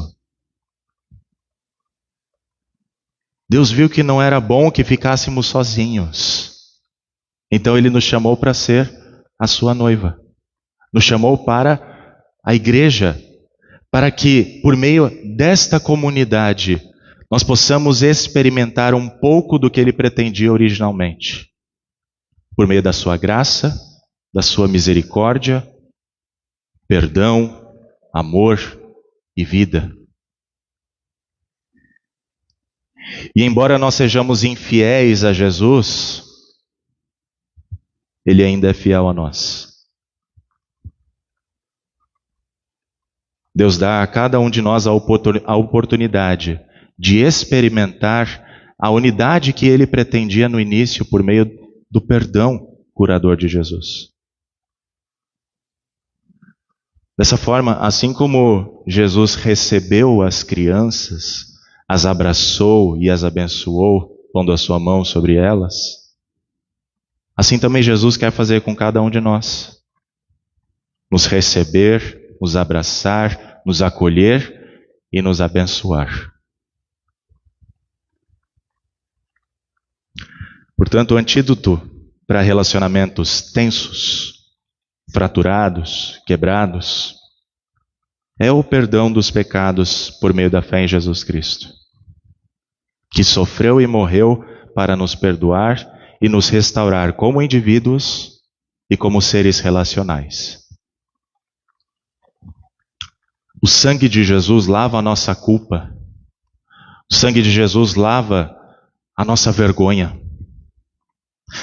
Deus viu que não era bom que ficássemos sozinhos. Então Ele nos chamou para ser a sua noiva. Nos chamou para a igreja, para que, por meio desta comunidade, nós possamos experimentar um pouco do que Ele pretendia originalmente. Por meio da sua graça, da sua misericórdia, perdão, amor e vida. E embora nós sejamos infiéis a Jesus, Ele ainda é fiel a nós. Deus dá a cada um de nós a oportunidade de experimentar a unidade que Ele pretendia no início por meio do perdão curador de Jesus. Dessa forma, assim como Jesus recebeu as crianças, as abraçou e as abençoou, pondo a sua mão sobre elas, assim também Jesus quer fazer com cada um de nós. Nos receber, nos abraçar, nos acolher e nos abençoar. Portanto, o antídoto para relacionamentos tensos, fraturados, quebrados, é o perdão dos pecados por meio da fé em Jesus Cristo, que sofreu e morreu para nos perdoar e nos restaurar como indivíduos e como seres relacionais. O sangue de Jesus lava a nossa culpa. O sangue de Jesus lava a nossa vergonha,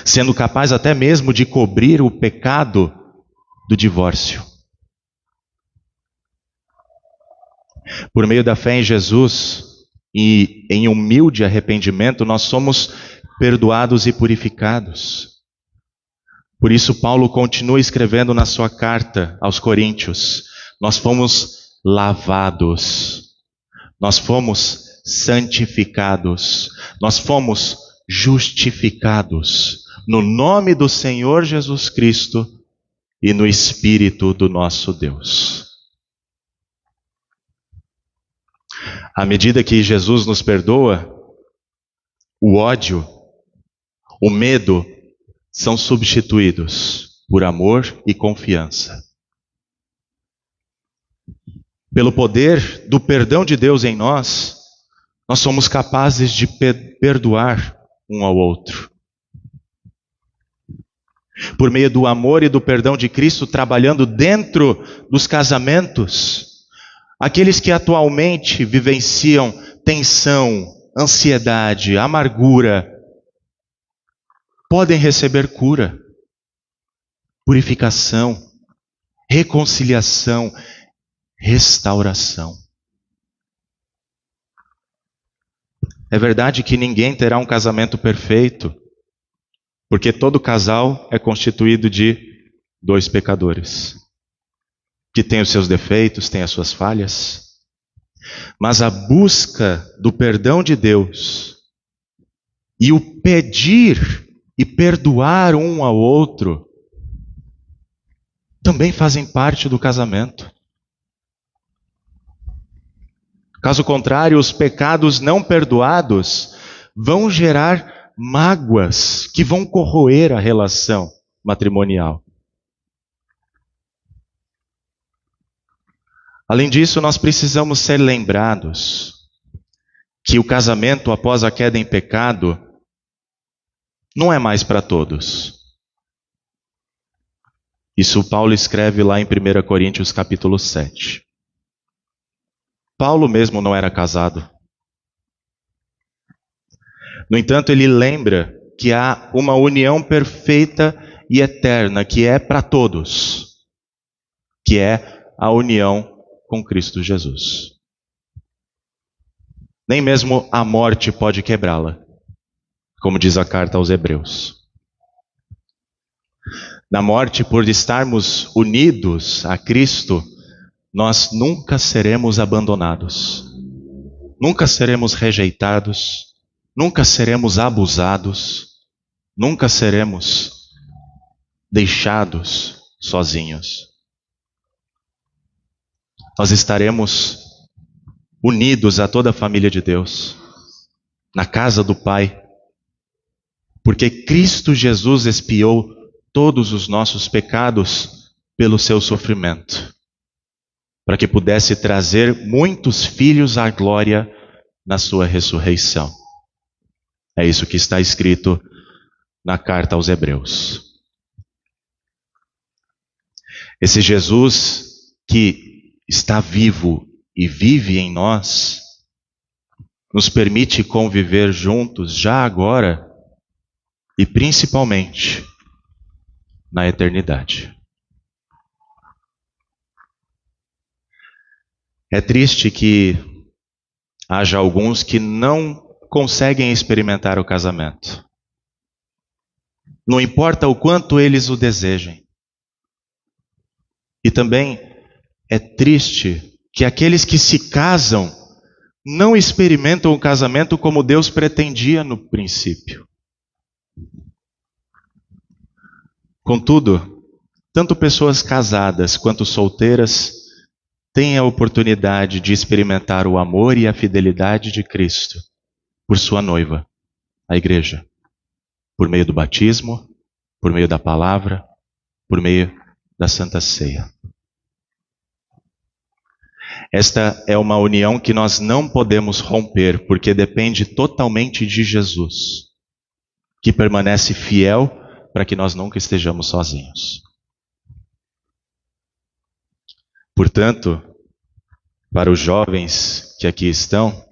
sendo capaz até mesmo de cobrir o pecado do divórcio. Por meio da fé em Jesus e em humilde arrependimento, nós somos perdoados e purificados. Por isso, Paulo continua escrevendo na sua carta aos Coríntios: nós fomos lavados, nós fomos santificados, nós fomos justificados no nome do Senhor Jesus Cristo e no Espírito do nosso Deus. À medida que Jesus nos perdoa, o ódio, o medo são substituídos por amor e confiança. Pelo poder do perdão de Deus em nós, nós somos capazes de perdoar um ao outro. Por meio do amor e do perdão de Cristo trabalhando dentro dos casamentos, aqueles que atualmente vivenciam tensão, ansiedade, amargura, podem receber cura, purificação, reconciliação, restauração. É verdade que ninguém terá um casamento perfeito, porque todo casal é constituído de dois pecadores, que têm os seus defeitos, têm as suas falhas. Mas a busca do perdão de Deus e o pedir e perdoar um ao outro também fazem parte do casamento. Caso contrário, os pecados não perdoados vão gerar mágoas que vão corroer a relação matrimonial. Além disso, nós precisamos ser lembrados que o casamento após a queda em pecado não é mais para todos. Isso Paulo escreve lá em 1 Coríntios capítulo 7. Paulo mesmo não era casado. No entanto, ele lembra que há uma união perfeita e eterna que é para todos, que é a união com Cristo Jesus. Nem mesmo a morte pode quebrá-la, como diz a carta aos Hebreus. Na morte, por estarmos unidos a Cristo, nós nunca seremos abandonados, nunca seremos rejeitados, nunca seremos abusados, nunca seremos deixados sozinhos. Nós estaremos unidos a toda a família de Deus, na casa do Pai, porque Cristo Jesus expiou todos os nossos pecados pelo seu sofrimento, para que pudesse trazer muitos filhos à glória na sua ressurreição. É isso que está escrito na carta aos Hebreus. Esse Jesus que está vivo e vive em nós, nos permite conviver juntos já agora e principalmente na eternidade. É triste que haja alguns que não conseguem experimentar o casamento. Não importa o quanto eles o desejem. E também é triste que aqueles que se casam não experimentam o casamento como Deus pretendia no princípio. Contudo, tanto pessoas casadas quanto solteiras têm a oportunidade de experimentar o amor e a fidelidade de Cristo por sua noiva, a igreja. por meio do batismo, por meio da palavra, por meio da Santa Ceia. Esta é uma união que nós não podemos romper, porque depende totalmente de Jesus, que permanece fiel para que nós nunca estejamos sozinhos. Portanto, para os jovens que aqui estão,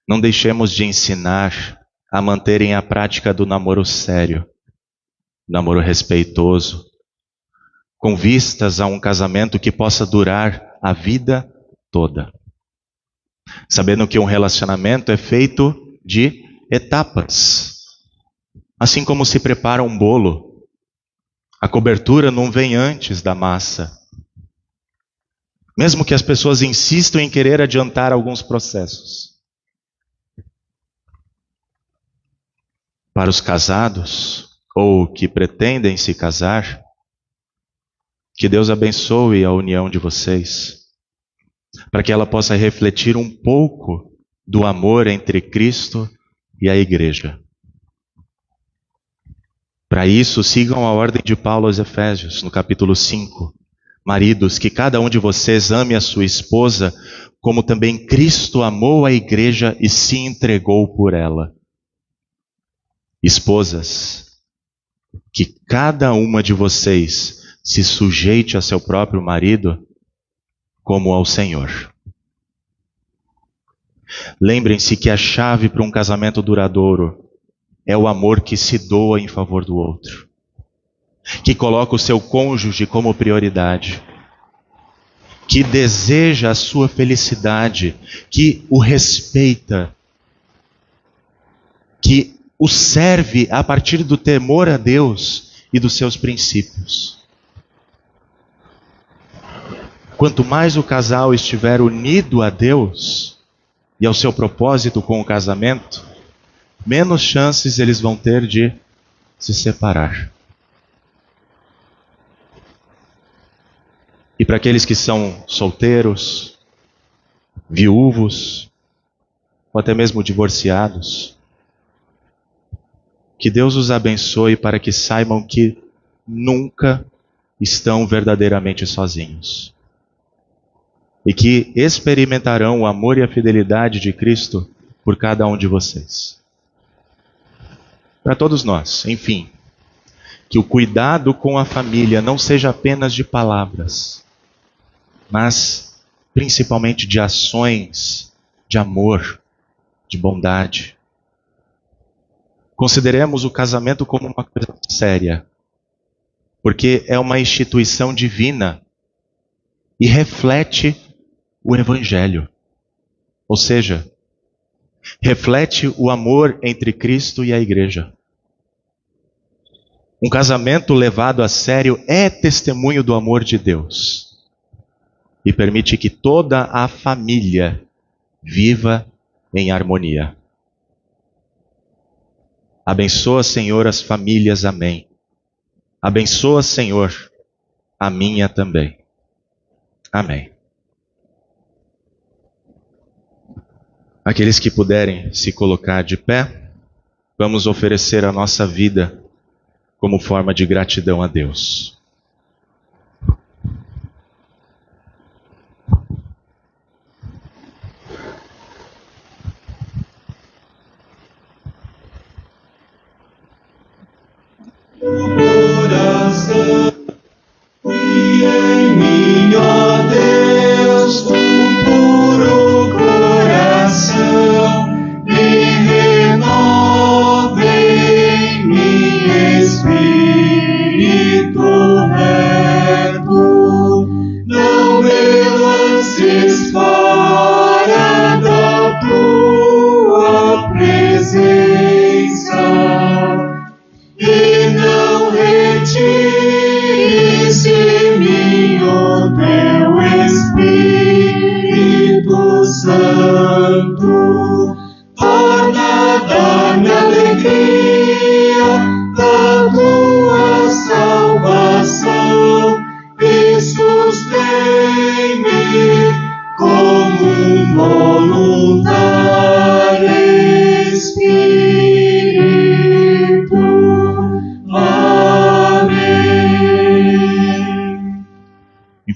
não deixemos de ensinar a manterem a prática do namoro sério, namoro respeitoso, com vistas a um casamento que possa durar a vida toda. Sabendo que um relacionamento é feito de etapas. Assim como se prepara um bolo, a cobertura não vem antes da massa. Mesmo que as pessoas insistam em querer adiantar alguns processos. Para os casados, ou que pretendem se casar, que Deus abençoe a união de vocês, para que ela possa refletir um pouco do amor entre Cristo e a igreja. Para isso, sigam a ordem de Paulo aos Efésios, no capítulo 5. Maridos, que cada um de vocês ame a sua esposa, como também Cristo amou a igreja e se entregou por ela. Esposas, que cada uma de vocês se sujeite a seu próprio marido como ao Senhor. Lembrem-se que a chave para um casamento duradouro é o amor que se doa em favor do outro, que coloca o seu cônjuge como prioridade, que deseja a sua felicidade, que o respeita, que o serve a partir do temor a Deus e dos seus princípios. Quanto mais o casal estiver unido a Deus e ao seu propósito com o casamento, menos chances eles vão ter de se separar. E para aqueles que são solteiros, viúvos, ou até mesmo divorciados, que Deus os abençoe para que saibam que nunca estão verdadeiramente sozinhos. E que experimentarão o amor e a fidelidade de Cristo por cada um de vocês. Para todos nós, enfim, que o cuidado com a família não seja apenas de palavras, mas principalmente de ações, de amor, de bondade. Consideremos o casamento como uma coisa séria, porque é uma instituição divina e reflete o Evangelho. Ou seja, reflete o amor entre Cristo e a igreja. Um casamento levado a sério é testemunho do amor de Deus e permite que toda a família viva em harmonia. Abençoa, Senhor, as famílias, amém. Abençoa, Senhor, a minha também. Amém. Aqueles que puderem se colocar de pé, vamos oferecer a nossa vida como forma de gratidão a Deus. Espírito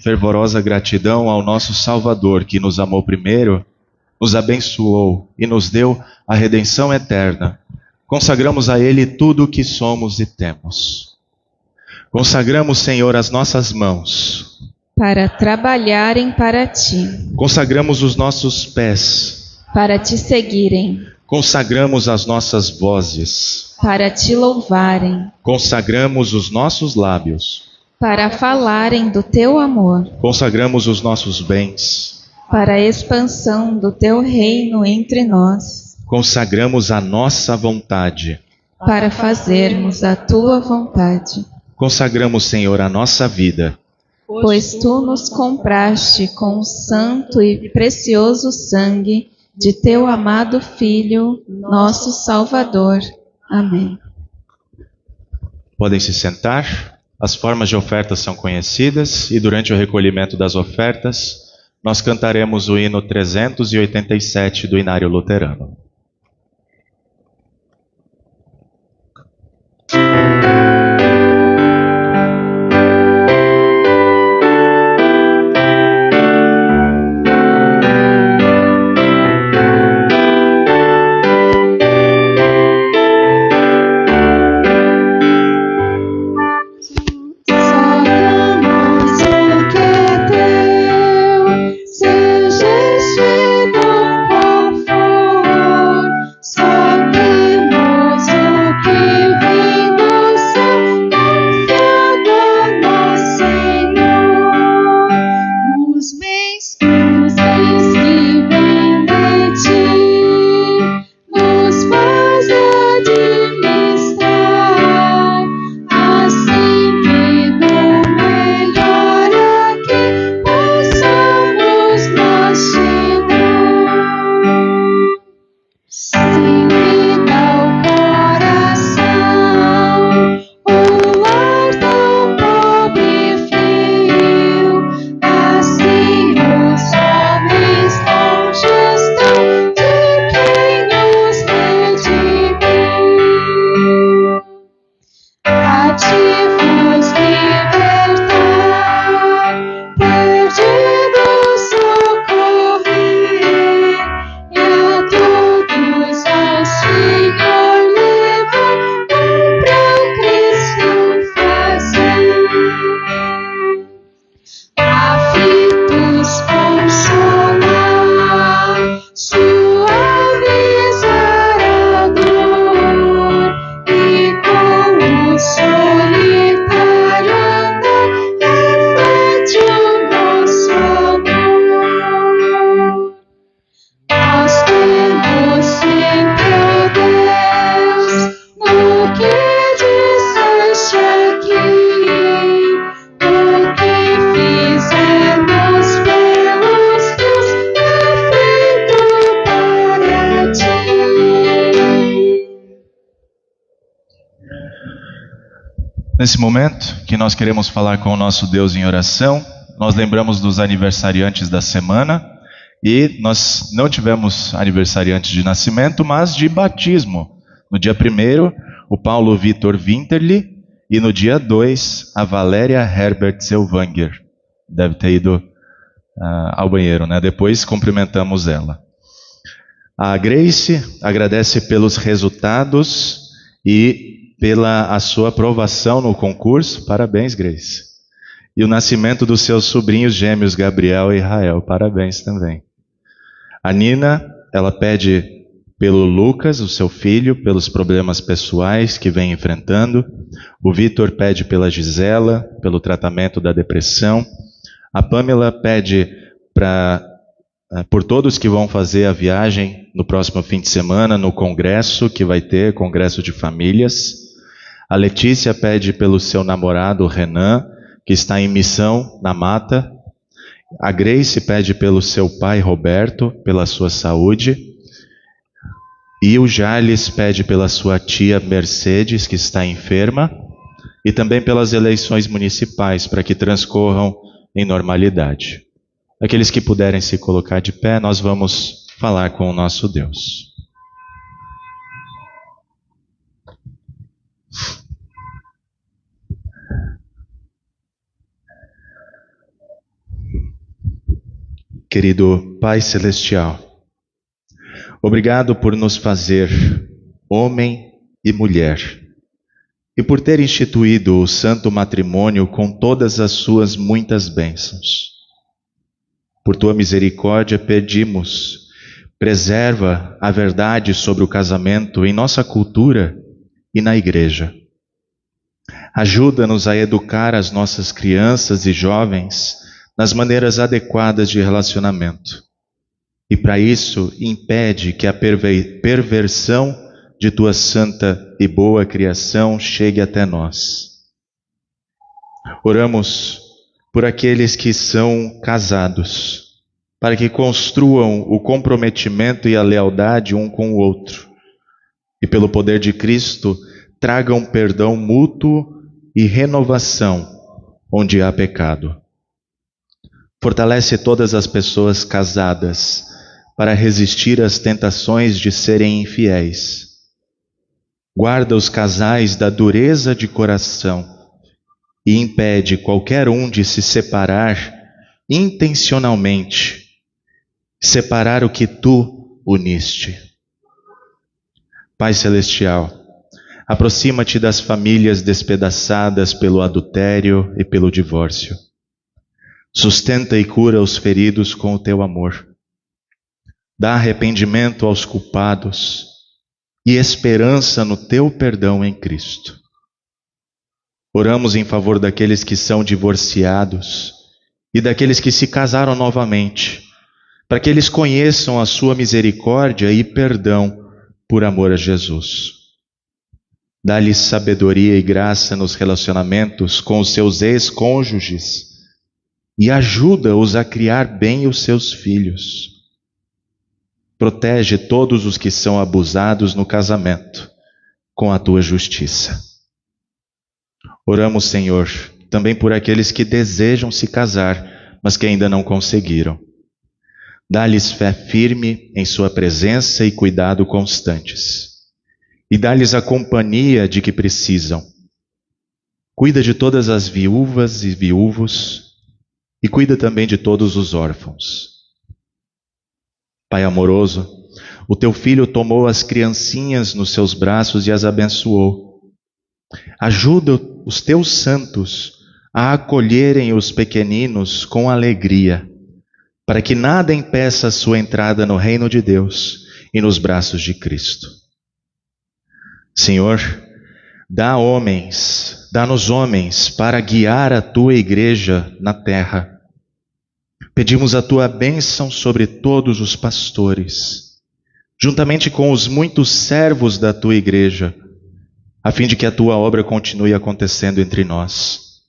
fervorosa gratidão ao nosso Salvador, que nos amou primeiro, nos abençoou e nos deu a redenção eterna, consagramos a Ele tudo o que somos e temos. Consagramos, Senhor, as nossas mãos, para trabalharem para Ti, consagramos os nossos pés, para Te seguirem, consagramos as nossas vozes, para Te louvarem, consagramos os nossos lábios, para falarem do Teu amor, consagramos os nossos bens, para a expansão do Teu reino entre nós, consagramos a nossa vontade, para fazermos a Tua vontade. consagramos, Senhor, a nossa vida, Pois Tu nos compraste com o santo e precioso sangue de Teu amado Filho, nosso Salvador. Amém. Podem se sentar. As formas de oferta são conhecidas e durante o recolhimento das ofertas, nós cantaremos o hino 387 do Inário Luterano. Nesse momento que nós queremos falar com o nosso Deus em oração, nós lembramos dos aniversariantes da semana e nós não tivemos aniversariantes de nascimento, mas de batismo. No dia 1º, o Paulo Vitor Winterli e no dia 2, a Valéria Herbert Zellwanger. Deve ter ido ao banheiro, né? Depois cumprimentamos ela. A Grace agradece pelos resultados e pela a sua aprovação no concurso. Parabéns, Grace. E o nascimento dos seus sobrinhos gêmeos, Gabriel e Israel. Parabéns também. A Nina, ela pede pelo Lucas, o seu filho, pelos problemas pessoais que vem enfrentando. O Vitor pede pela Gisela, pelo tratamento da depressão. A Pamela pede por todos que vão fazer a viagem no próximo fim de semana, no congresso que vai ter, congresso de famílias. A Letícia pede pelo seu namorado, Renan, que está em missão na mata. A Grace pede pelo seu pai, Roberto, pela sua saúde. E o Jales pede pela sua tia Mercedes, que está enferma. E também pelas eleições municipais, para que transcorram em normalidade. Aqueles que puderem se colocar de pé, nós vamos falar com o nosso Deus. Querido Pai Celestial, obrigado por nos fazer homem e mulher e por ter instituído o santo matrimônio com todas as suas muitas bênçãos. Por tua misericórdia pedimos, preserva a verdade sobre o casamento em nossa cultura e na igreja. Ajuda-nos a educar as nossas crianças e jovens nas maneiras adequadas de relacionamento. E para isso, impede que a perversão de tua santa e boa criação chegue até nós. Oramos por aqueles que são casados, para que construam o comprometimento e a lealdade um com o outro, e pelo poder de Cristo tragam perdão mútuo e renovação onde há pecado. Fortalece todas as pessoas casadas para resistir às tentações de serem infiéis. Guarda os casais da dureza de coração e impede qualquer um de se separar intencionalmente, separar o que tu uniste. Pai Celestial, aproxima-te das famílias despedaçadas pelo adultério e pelo divórcio. Sustenta e cura os feridos com o teu amor. Dá arrependimento aos culpados e esperança no teu perdão em Cristo. Oramos em favor daqueles que são divorciados e daqueles que se casaram novamente, para que eles conheçam a sua misericórdia e perdão por amor a Jesus. Dá-lhes sabedoria e graça nos relacionamentos com os seus ex-cônjuges e ajuda-os a criar bem os seus filhos. Protege todos os que são abusados no casamento com a tua justiça. Oramos, Senhor, também por aqueles que desejam se casar, mas que ainda não conseguiram. Dá-lhes fé firme em sua presença e cuidado constantes. E dá-lhes a companhia de que precisam. Cuida de todas as viúvas e viúvos e cuida também de todos os órfãos. Pai amoroso, o teu filho tomou as criancinhas nos seus braços e as abençoou. Ajuda os teus santos a acolherem os pequeninos com alegria, para que nada impeça a sua entrada no reino de Deus e nos braços de Cristo. Senhor, dá-nos homens para guiar a tua igreja na terra. Pedimos a tua bênção sobre todos os pastores, juntamente com os muitos servos da tua igreja, a fim de que a tua obra continue acontecendo entre nós.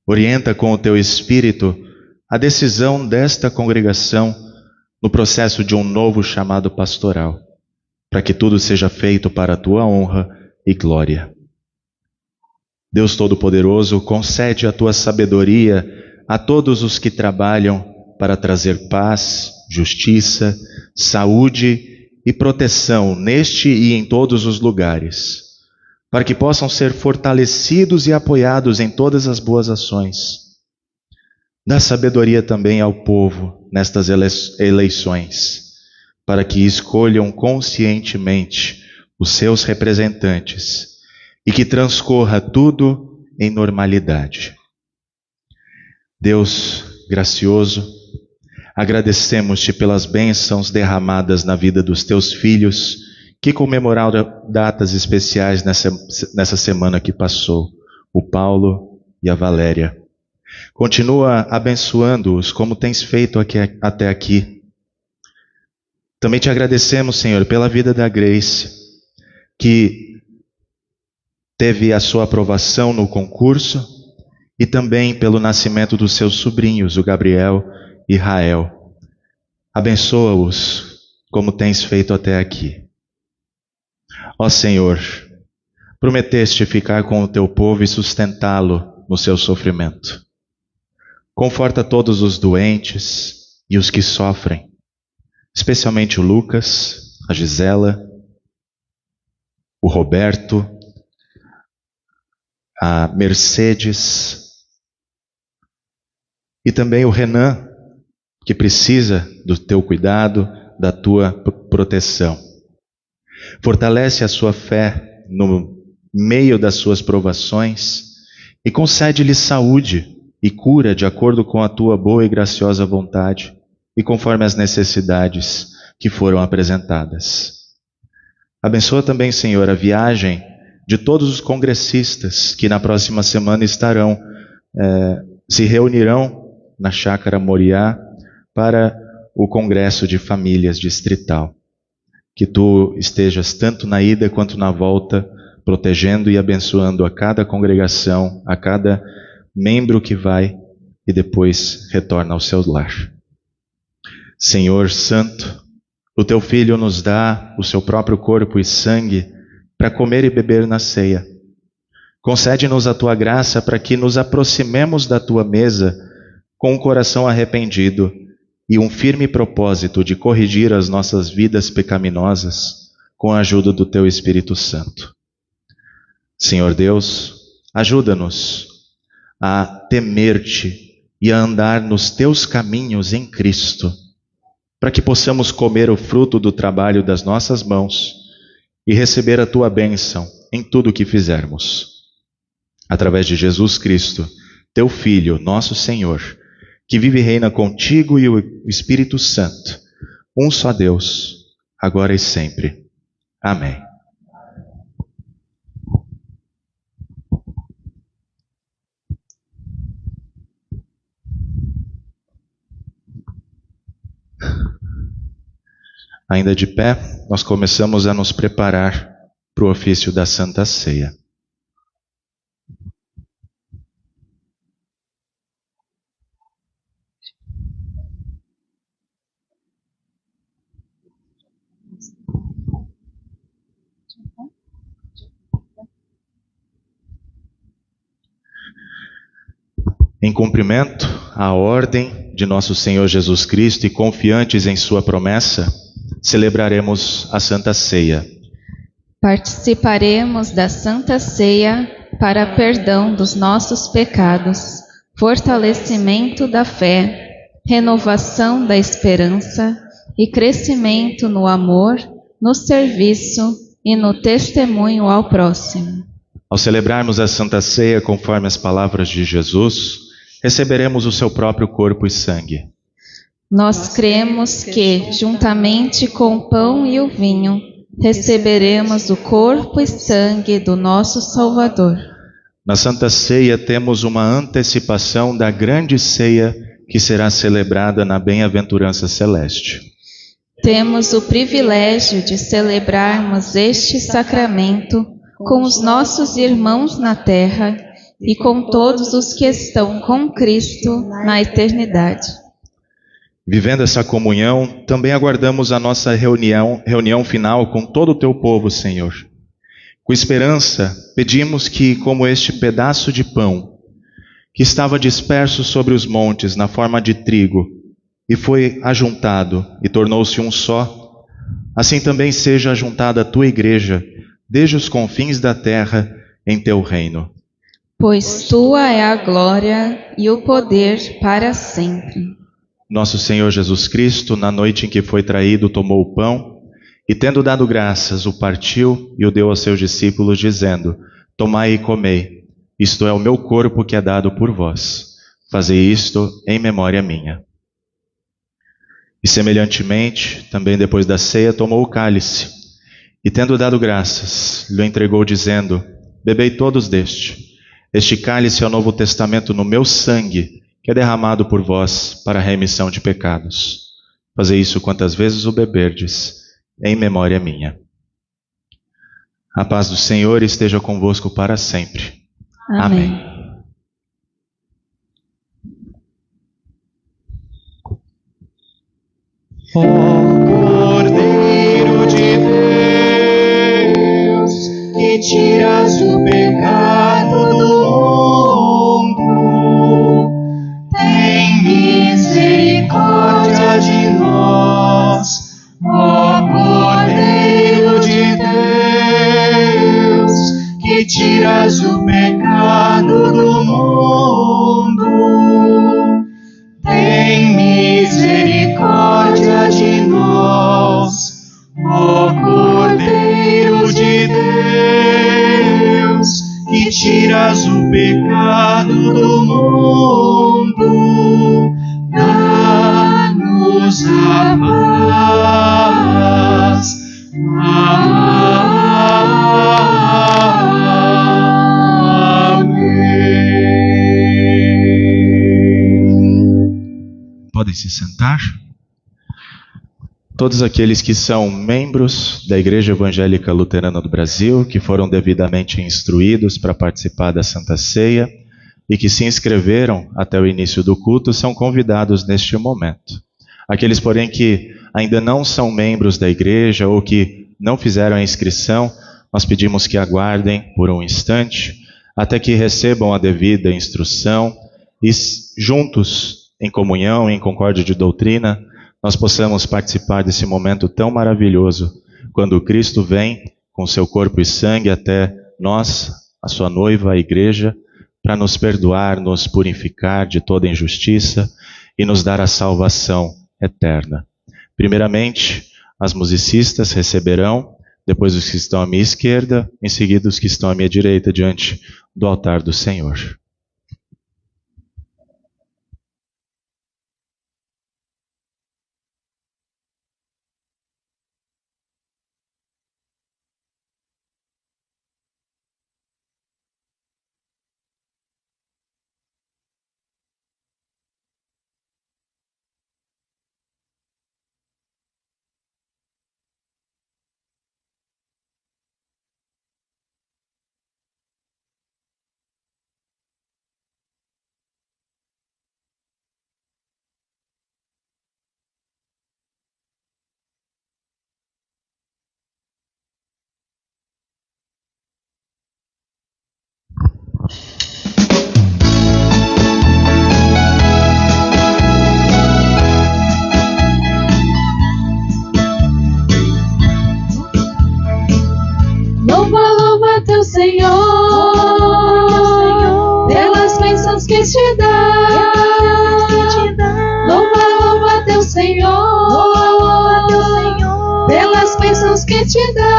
Orienta com o teu Espírito a decisão desta congregação no processo de um novo chamado pastoral, para que tudo seja feito para a tua honra e glória. Deus Todo-Poderoso, concede a tua sabedoria a todos os que trabalham para trazer paz, justiça, saúde e proteção neste e em todos os lugares, para que possam ser fortalecidos e apoiados em todas as boas ações. Dá sabedoria também ao povo nestas eleições, para que escolham conscientemente os seus representantes e que transcorra tudo em normalidade. Deus gracioso, agradecemos-te pelas bênçãos derramadas na vida dos teus filhos que comemoraram datas especiais nessa semana que passou, o Paulo e a Valéria. Continua abençoando-os como tens feito até aqui. Também te agradecemos, Senhor, pela vida da Grace, que teve a sua aprovação no concurso, e também pelo nascimento dos seus sobrinhos, o Gabriel e Rael. Abençoa-os como tens feito até aqui. Ó Senhor, prometeste ficar com o teu povo e sustentá-lo no seu sofrimento. Conforta todos os doentes e os que sofrem, especialmente o Lucas, a Gisela, o Roberto, a Mercedes e também o Renan, que precisa do teu cuidado, da tua proteção. Fortalece a sua fé no meio das suas provações e concede-lhe saúde e cura de acordo com a tua boa e graciosa vontade e conforme as necessidades que foram apresentadas. Abençoa também, Senhor, a viagem de todos os congressistas que na próxima semana se reunirão na Chácara Moriá para o Congresso de Famílias Distrital. Que tu estejas tanto na ida quanto na volta, protegendo e abençoando a cada congregação, a cada membro que vai e depois retorna ao seu lar. Senhor Santo, o teu Filho nos dá o seu próprio corpo e sangue para comer e beber na ceia. Concede-nos a tua graça para que nos aproximemos da tua mesa com um coração arrependido e um firme propósito de corrigir as nossas vidas pecaminosas com a ajuda do teu Espírito Santo. Senhor Deus, ajuda-nos a temer-te e a andar nos teus caminhos em Cristo, para que possamos comer o fruto do trabalho das nossas mãos e receber a tua bênção em tudo o que fizermos. Através de Jesus Cristo, teu Filho, nosso Senhor, que vive e reina contigo e o Espírito Santo, um só Deus, agora e sempre. Amém. Ainda de pé, nós começamos a nos preparar para o ofício da Santa Ceia. Em cumprimento à ordem de nosso Senhor Jesus Cristo e confiantes em sua promessa, celebraremos a Santa Ceia. Participaremos da Santa Ceia para perdão dos nossos pecados, fortalecimento da fé, renovação da esperança e crescimento no amor, no serviço e no testemunho ao próximo. Ao celebrarmos a Santa Ceia conforme as palavras de Jesus, receberemos o seu próprio corpo e sangue. Nós cremos que, juntamente com o pão e o vinho, receberemos o corpo e sangue do nosso Salvador. Na Santa Ceia temos uma antecipação da grande ceia que será celebrada na bem-aventurança celeste. Temos o privilégio de celebrarmos este sacramento com os nossos irmãos na terra e com todos os que estão com Cristo na eternidade. Vivendo essa comunhão, também aguardamos a nossa reunião final com todo o teu povo, Senhor. Com esperança, pedimos que, como este pedaço de pão, que estava disperso sobre os montes na forma de trigo, e foi ajuntado e tornou-se um só, assim também seja ajuntada a tua igreja, desde os confins da terra, em teu reino. Pois tua é a glória e o poder para sempre. Nosso Senhor Jesus Cristo, na noite em que foi traído, tomou o pão e, tendo dado graças, o partiu e o deu aos seus discípulos, dizendo: Tomai e comei, isto é o meu corpo que é dado por vós. Fazei isto em memória minha. E semelhantemente, também depois da ceia, tomou o cálice e, tendo dado graças, lhe entregou, dizendo: Bebei todos deste. Este cálice é o Novo Testamento no meu sangue, que é derramado por vós para a remissão de pecados. Fazei isso quantas vezes o beberdes, em memória minha. A paz do Senhor esteja convosco para sempre. Amém. Amém. Ó Cordeiro de Deus, que tiras o pecado do mundo, tem misericórdia de nós. Ó Cordeiro de Deus, que tiras o pecado do mundo, tem misericórdia Podem se sentar. Todos aqueles que são membros da Igreja Evangélica Luterana do Brasil, que foram devidamente instruídos para participar da Santa Ceia e que se inscreveram até o início do culto, são convidados neste momento. Aqueles, porém, que ainda não são membros da igreja ou que não fizeram a inscrição, nós pedimos que aguardem por um instante até que recebam a devida instrução e juntos, em comunhão, em concórdia de doutrina, nós possamos participar desse momento tão maravilhoso, quando Cristo vem com seu corpo e sangue até nós, a sua noiva, a igreja, para nos perdoar, nos purificar de toda injustiça e nos dar a salvação eterna. Primeiramente, as musicistas receberão, depois os que estão à minha esquerda, em seguida os que estão à minha direita, diante do altar do Senhor. Louva teu Senhor, pelas bênçãos que te dá. Louva teu Senhor, pelas bênçãos que te dá.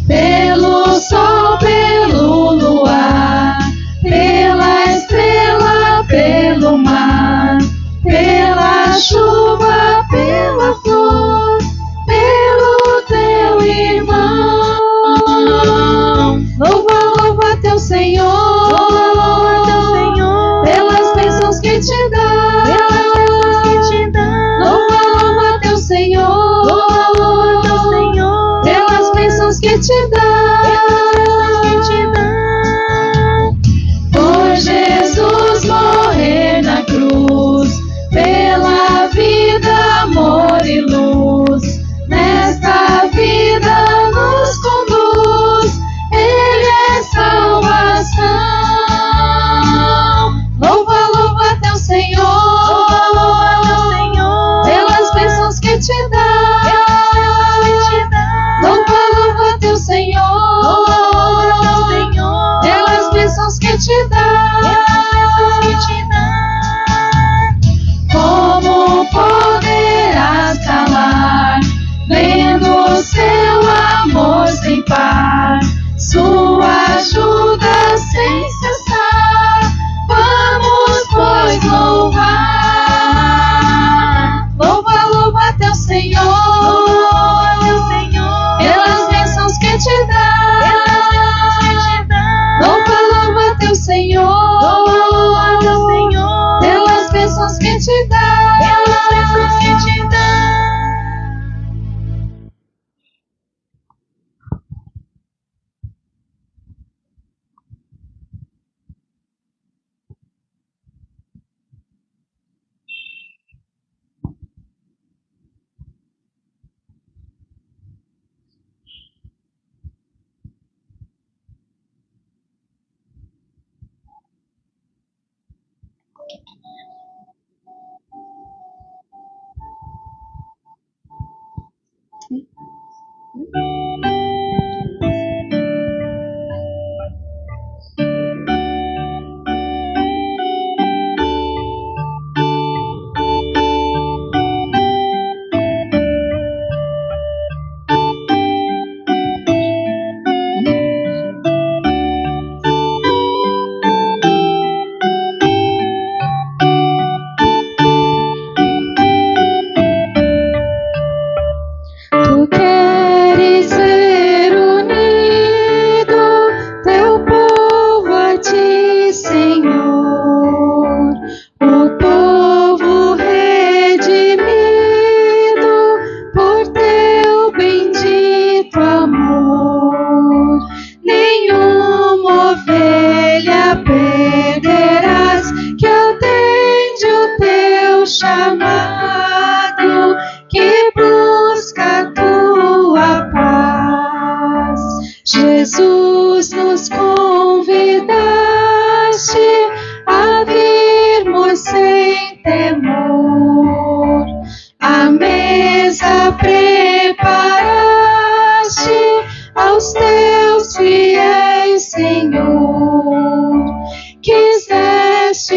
Pelo sol, pelo luar, pela estrela, pelo mar, pela chuva, pela flor, pelo teu irmão. Louva teu Senhor,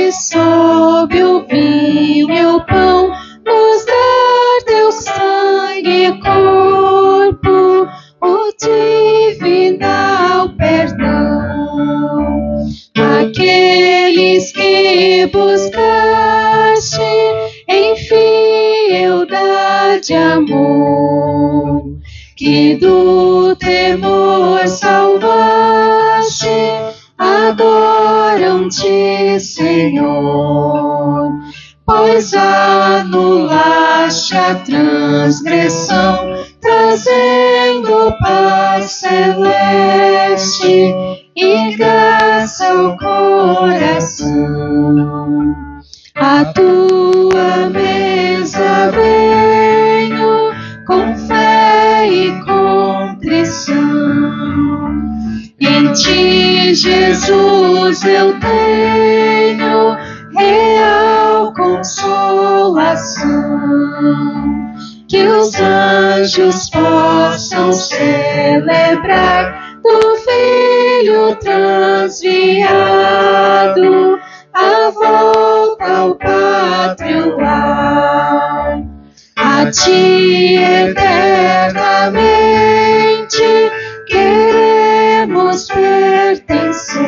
que sob o vinho e o pão nos dar teu sangue e corpo, o divinal perdão. Aqueles que buscaste em fieldade e amor, que do temor salvaste, adoram-te, Senhor, pois anulaste a transgressão, trazendo paz celeste e graça ao coração. A tua mesa venho com fé e contrição. Em ti, Jesus, eu tenho real consolação. Que os anjos possam celebrar do Filho transviado a volta ao pátrio lar. A ti eternamente queremos pertencer,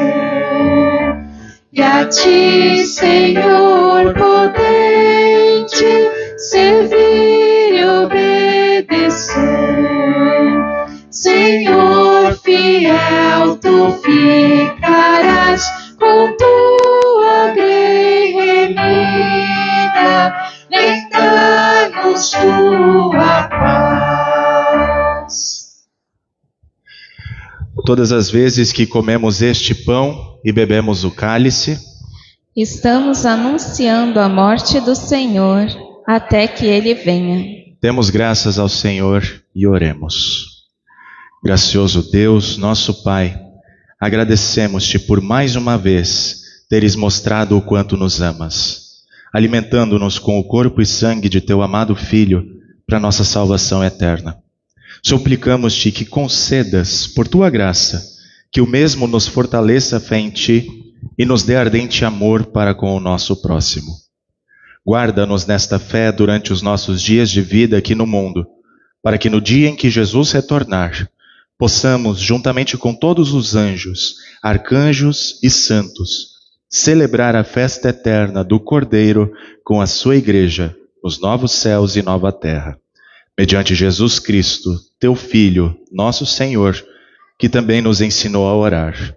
e a ti, Senhor potente, servir e obedecer. Senhor fiel, tu ficarás com tua grei remida, nem dá-nos tua paz. Todas as vezes que comemos este pão e bebemos o cálice, estamos anunciando a morte do Senhor até que Ele venha. demos graças ao Senhor e oremos. Gracioso Deus, nosso Pai, agradecemos-te por mais uma vez teres mostrado o quanto nos amas, alimentando-nos com o corpo e sangue de teu amado Filho para nossa salvação eterna. Suplicamos-te que concedas, por tua graça, que o mesmo nos fortaleça a fé em ti e nos dê ardente amor para com o nosso próximo. Guarda-nos nesta fé durante os nossos dias de vida aqui no mundo, para que no dia em que Jesus retornar, possamos, juntamente com todos os anjos, arcanjos e santos, celebrar a festa eterna do Cordeiro com a sua igreja, nos novos céus e nova terra. Mediante Jesus Cristo, teu Filho, nosso Senhor, que também nos ensinou a orar.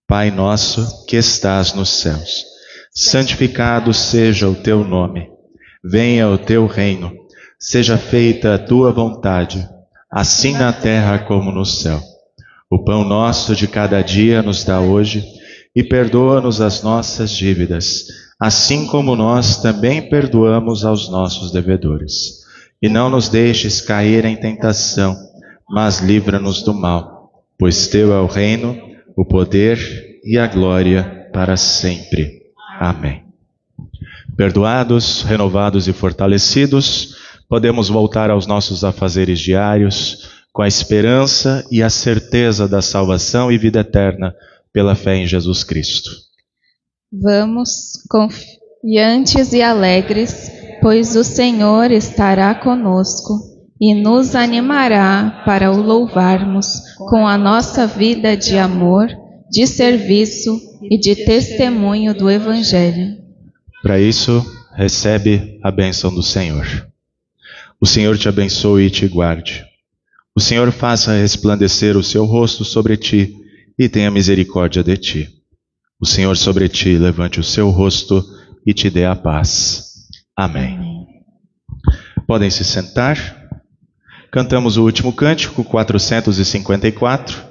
Pai nosso, que estás nos céus, santificado seja o teu nome. Venha o teu reino, seja feita a tua vontade, assim na terra como no céu. O pão nosso de cada dia nos dá hoje, e perdoa-nos as nossas dívidas, assim como nós também perdoamos aos nossos devedores. E não nos deixes cair em tentação, mas livra-nos do mal, pois teu é o reino, o poder e a glória para sempre. Amém. Perdoados, renovados e fortalecidos, podemos voltar aos nossos afazeres diários, com a esperança e a certeza da salvação e vida eterna pela fé em Jesus Cristo. Vamos confiantes e alegres, pois o Senhor estará conosco e nos animará para o louvarmos com a nossa vida de amor, de serviço e de testemunho do Evangelho. Para isso, recebe a bênção do Senhor. O Senhor te abençoe e te guarde. O Senhor faça resplandecer o seu rosto sobre ti e tenha misericórdia de ti. O Senhor sobre ti levante o seu rosto e te dê a paz. Amém. Podem se sentar. Cantamos o último cântico, 454.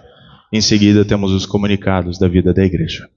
Em seguida temos os comunicados da vida da igreja.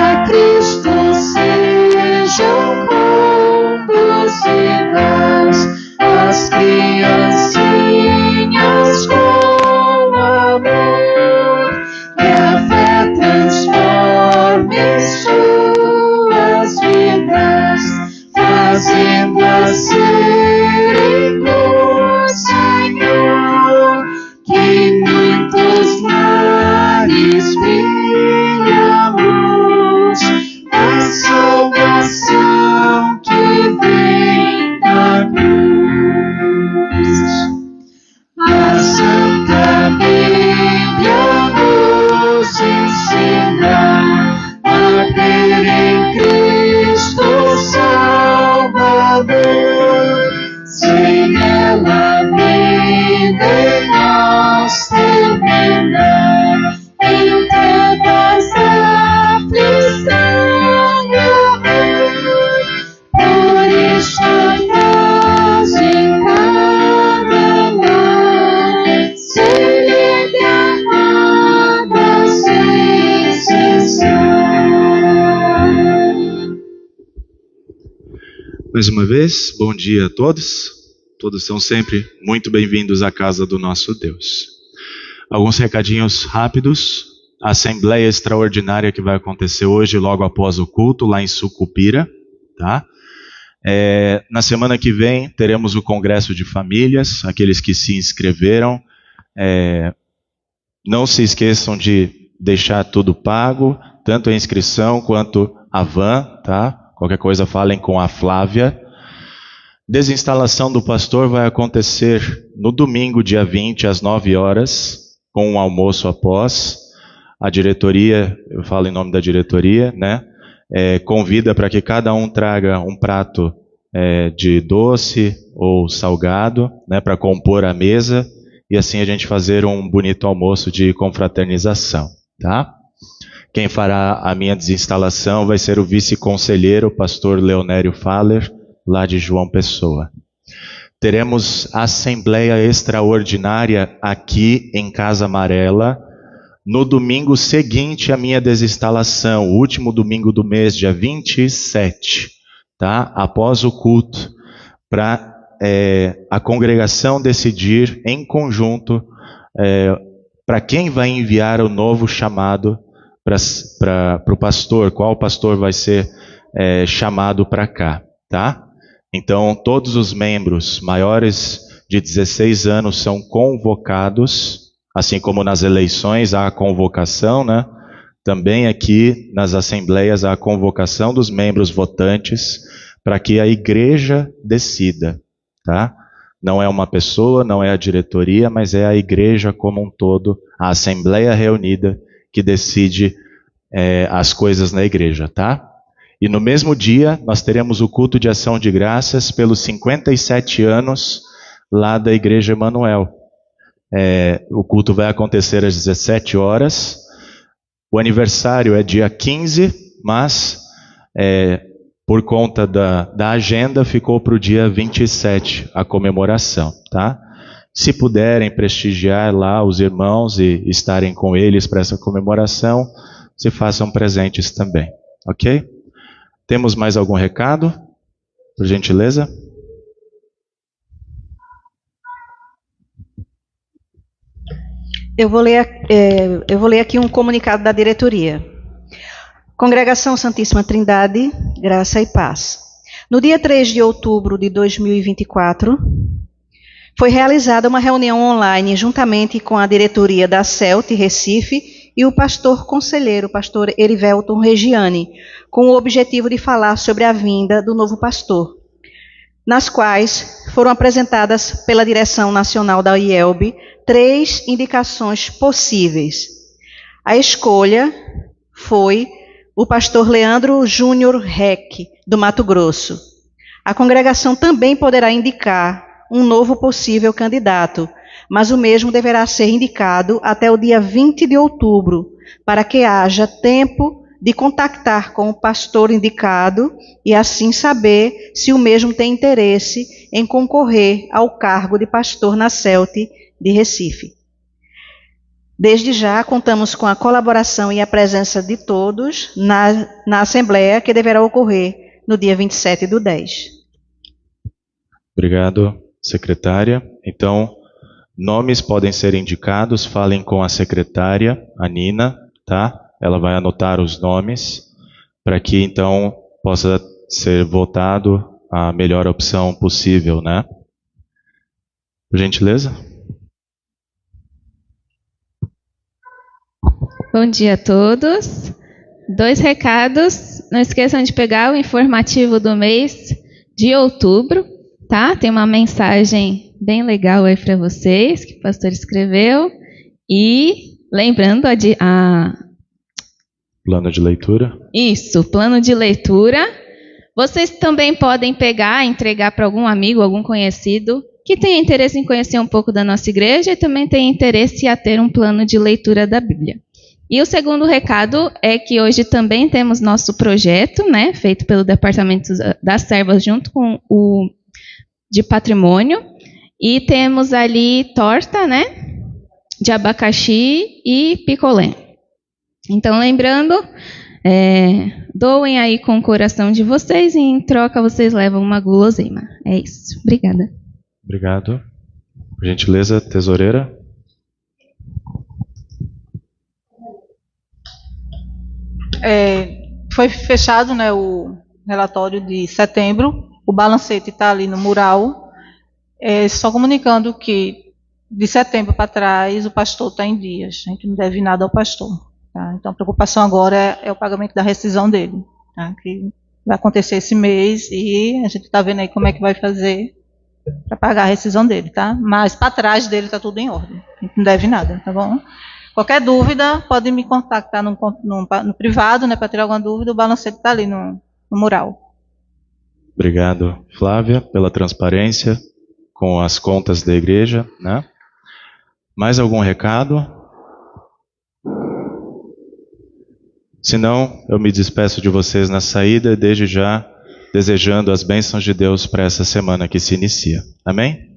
a Cristo sejam conduzidas as criancinhas com amor, que a fé transforme suas vidas, fazendo-as serem do Senhor, que muitos lares brilhe a luz da salvação que vem da cruz. A Santa Bíblia nos ensina a crer em Cristo Salvador, sem ela a vida em nós termina, em trevas, aflição e horror. Por isso a paz em cada lar, serene e amada sem cessar. Mais uma vez, bom dia a todos. Todos são sempre muito bem-vindos à casa do nosso Deus. Alguns recadinhos rápidos. A Assembleia Extraordinária que vai acontecer hoje, logo após o culto, lá em Sucupira, tá? Na semana que vem, teremos o Congresso de Famílias. Aqueles que se inscreveram, não se esqueçam de deixar tudo pago, tanto a inscrição quanto a van, tá? Qualquer coisa falem com a Flávia. Desinstalação do pastor vai acontecer no domingo, dia 20, às 9 horas, com um almoço após. A diretoria, eu falo em nome da diretoria, né? Convida para que cada um traga um prato de doce ou salgado, né, para compor a mesa, e assim a gente fazer um bonito almoço de confraternização, tá? Quem fará a minha desinstalação vai ser o vice-conselheiro, o pastor Leonério Faller, lá de João Pessoa. Teremos Assembleia Extraordinária aqui em Casa Amarela, no domingo seguinte à minha desinstalação, o último domingo do mês, dia 27, tá? Após o culto, para a congregação decidir em conjunto para quem vai enviar o novo chamado para o pastor, qual pastor vai ser chamado para cá, tá? Então, todos os membros maiores de 16 anos são convocados, assim como nas eleições há a convocação, né? Também aqui nas assembleias há a convocação dos membros votantes para que a igreja decida, tá? Não é uma pessoa, não é a diretoria, mas é a igreja como um todo, a assembleia reunida que decide as coisas na igreja, tá? E no mesmo dia nós teremos o culto de ação de graças pelos 57 anos lá da Igreja Emanuel. O culto vai acontecer às 17 horas. O aniversário é dia 15, mas por conta da agenda ficou para o dia 27 a comemoração, tá? Se puderem prestigiar lá os irmãos e estarem com eles para essa comemoração, se façam presentes também, ok? Temos mais algum recado? Por gentileza? Eu vou ler aqui um comunicado da diretoria. Congregação Santíssima Trindade, graça e paz. No dia 3 de outubro de 2024, foi realizada uma reunião online juntamente com a diretoria da CELT Recife e o pastor conselheiro, o pastor Erivelton Regiane, com o objetivo de falar sobre a vinda do novo pastor, nas quais foram apresentadas pela direção nacional da IELB 3 indicações possíveis. A escolha foi o pastor Leandro Júnior Reck, do Mato Grosso. A congregação também poderá indicar um novo possível candidato, mas o mesmo deverá ser indicado até o dia 20 de outubro, para que haja tempo de contactar com o pastor indicado e assim saber se o mesmo tem interesse em concorrer ao cargo de pastor na CELT de Recife. Desde já, contamos com a colaboração e a presença de todos na Assembleia, que deverá ocorrer no dia 27/10. Obrigado, secretária. Então, nomes podem ser indicados, falem com a secretária, a Nina, tá? Ela vai anotar os nomes, para que então possa ser votado a melhor opção possível, né? Por gentileza. Bom dia a todos. 2 recados. Não esqueçam de pegar o informativo do mês de outubro, tá? Tem uma mensagem bem legal aí para vocês, que o pastor escreveu. E lembrando Plano de leitura. Isso, plano de leitura. Vocês também podem pegar, entregar para algum amigo, algum conhecido, que tenha interesse em conhecer um pouco da nossa igreja e também tenha interesse em ter um plano de leitura da Bíblia. E o segundo recado é que hoje também temos nosso projeto, né, feito pelo Departamento das Servas junto com o de Patrimônio. E temos ali torta, né, de abacaxi e picolé. Então, lembrando, doem aí com o coração de vocês e em troca vocês levam uma guloseima. É isso. Obrigada. Obrigado. Por gentileza, tesoureira. Foi fechado, né, o relatório de setembro, o balancete está ali no mural, só comunicando que de setembro para trás o pastor está em dias, a gente não deve nada ao pastor. Tá? Então a preocupação agora é o pagamento da rescisão dele, tá? Que vai acontecer esse mês e a gente está vendo aí como é que vai fazer para pagar a rescisão dele, tá? Mas para trás dele está tudo em ordem, a gente não deve nada, tá bom? Qualquer dúvida, pode me contactar no privado, né, para tirar alguma dúvida, o balancete está ali no mural. Obrigado, Flávia, pela transparência com as contas da igreja, né? Mais algum recado? Se não, eu me despeço de vocês na saída, desde já desejando as bênçãos de Deus para essa semana que se inicia. Amém?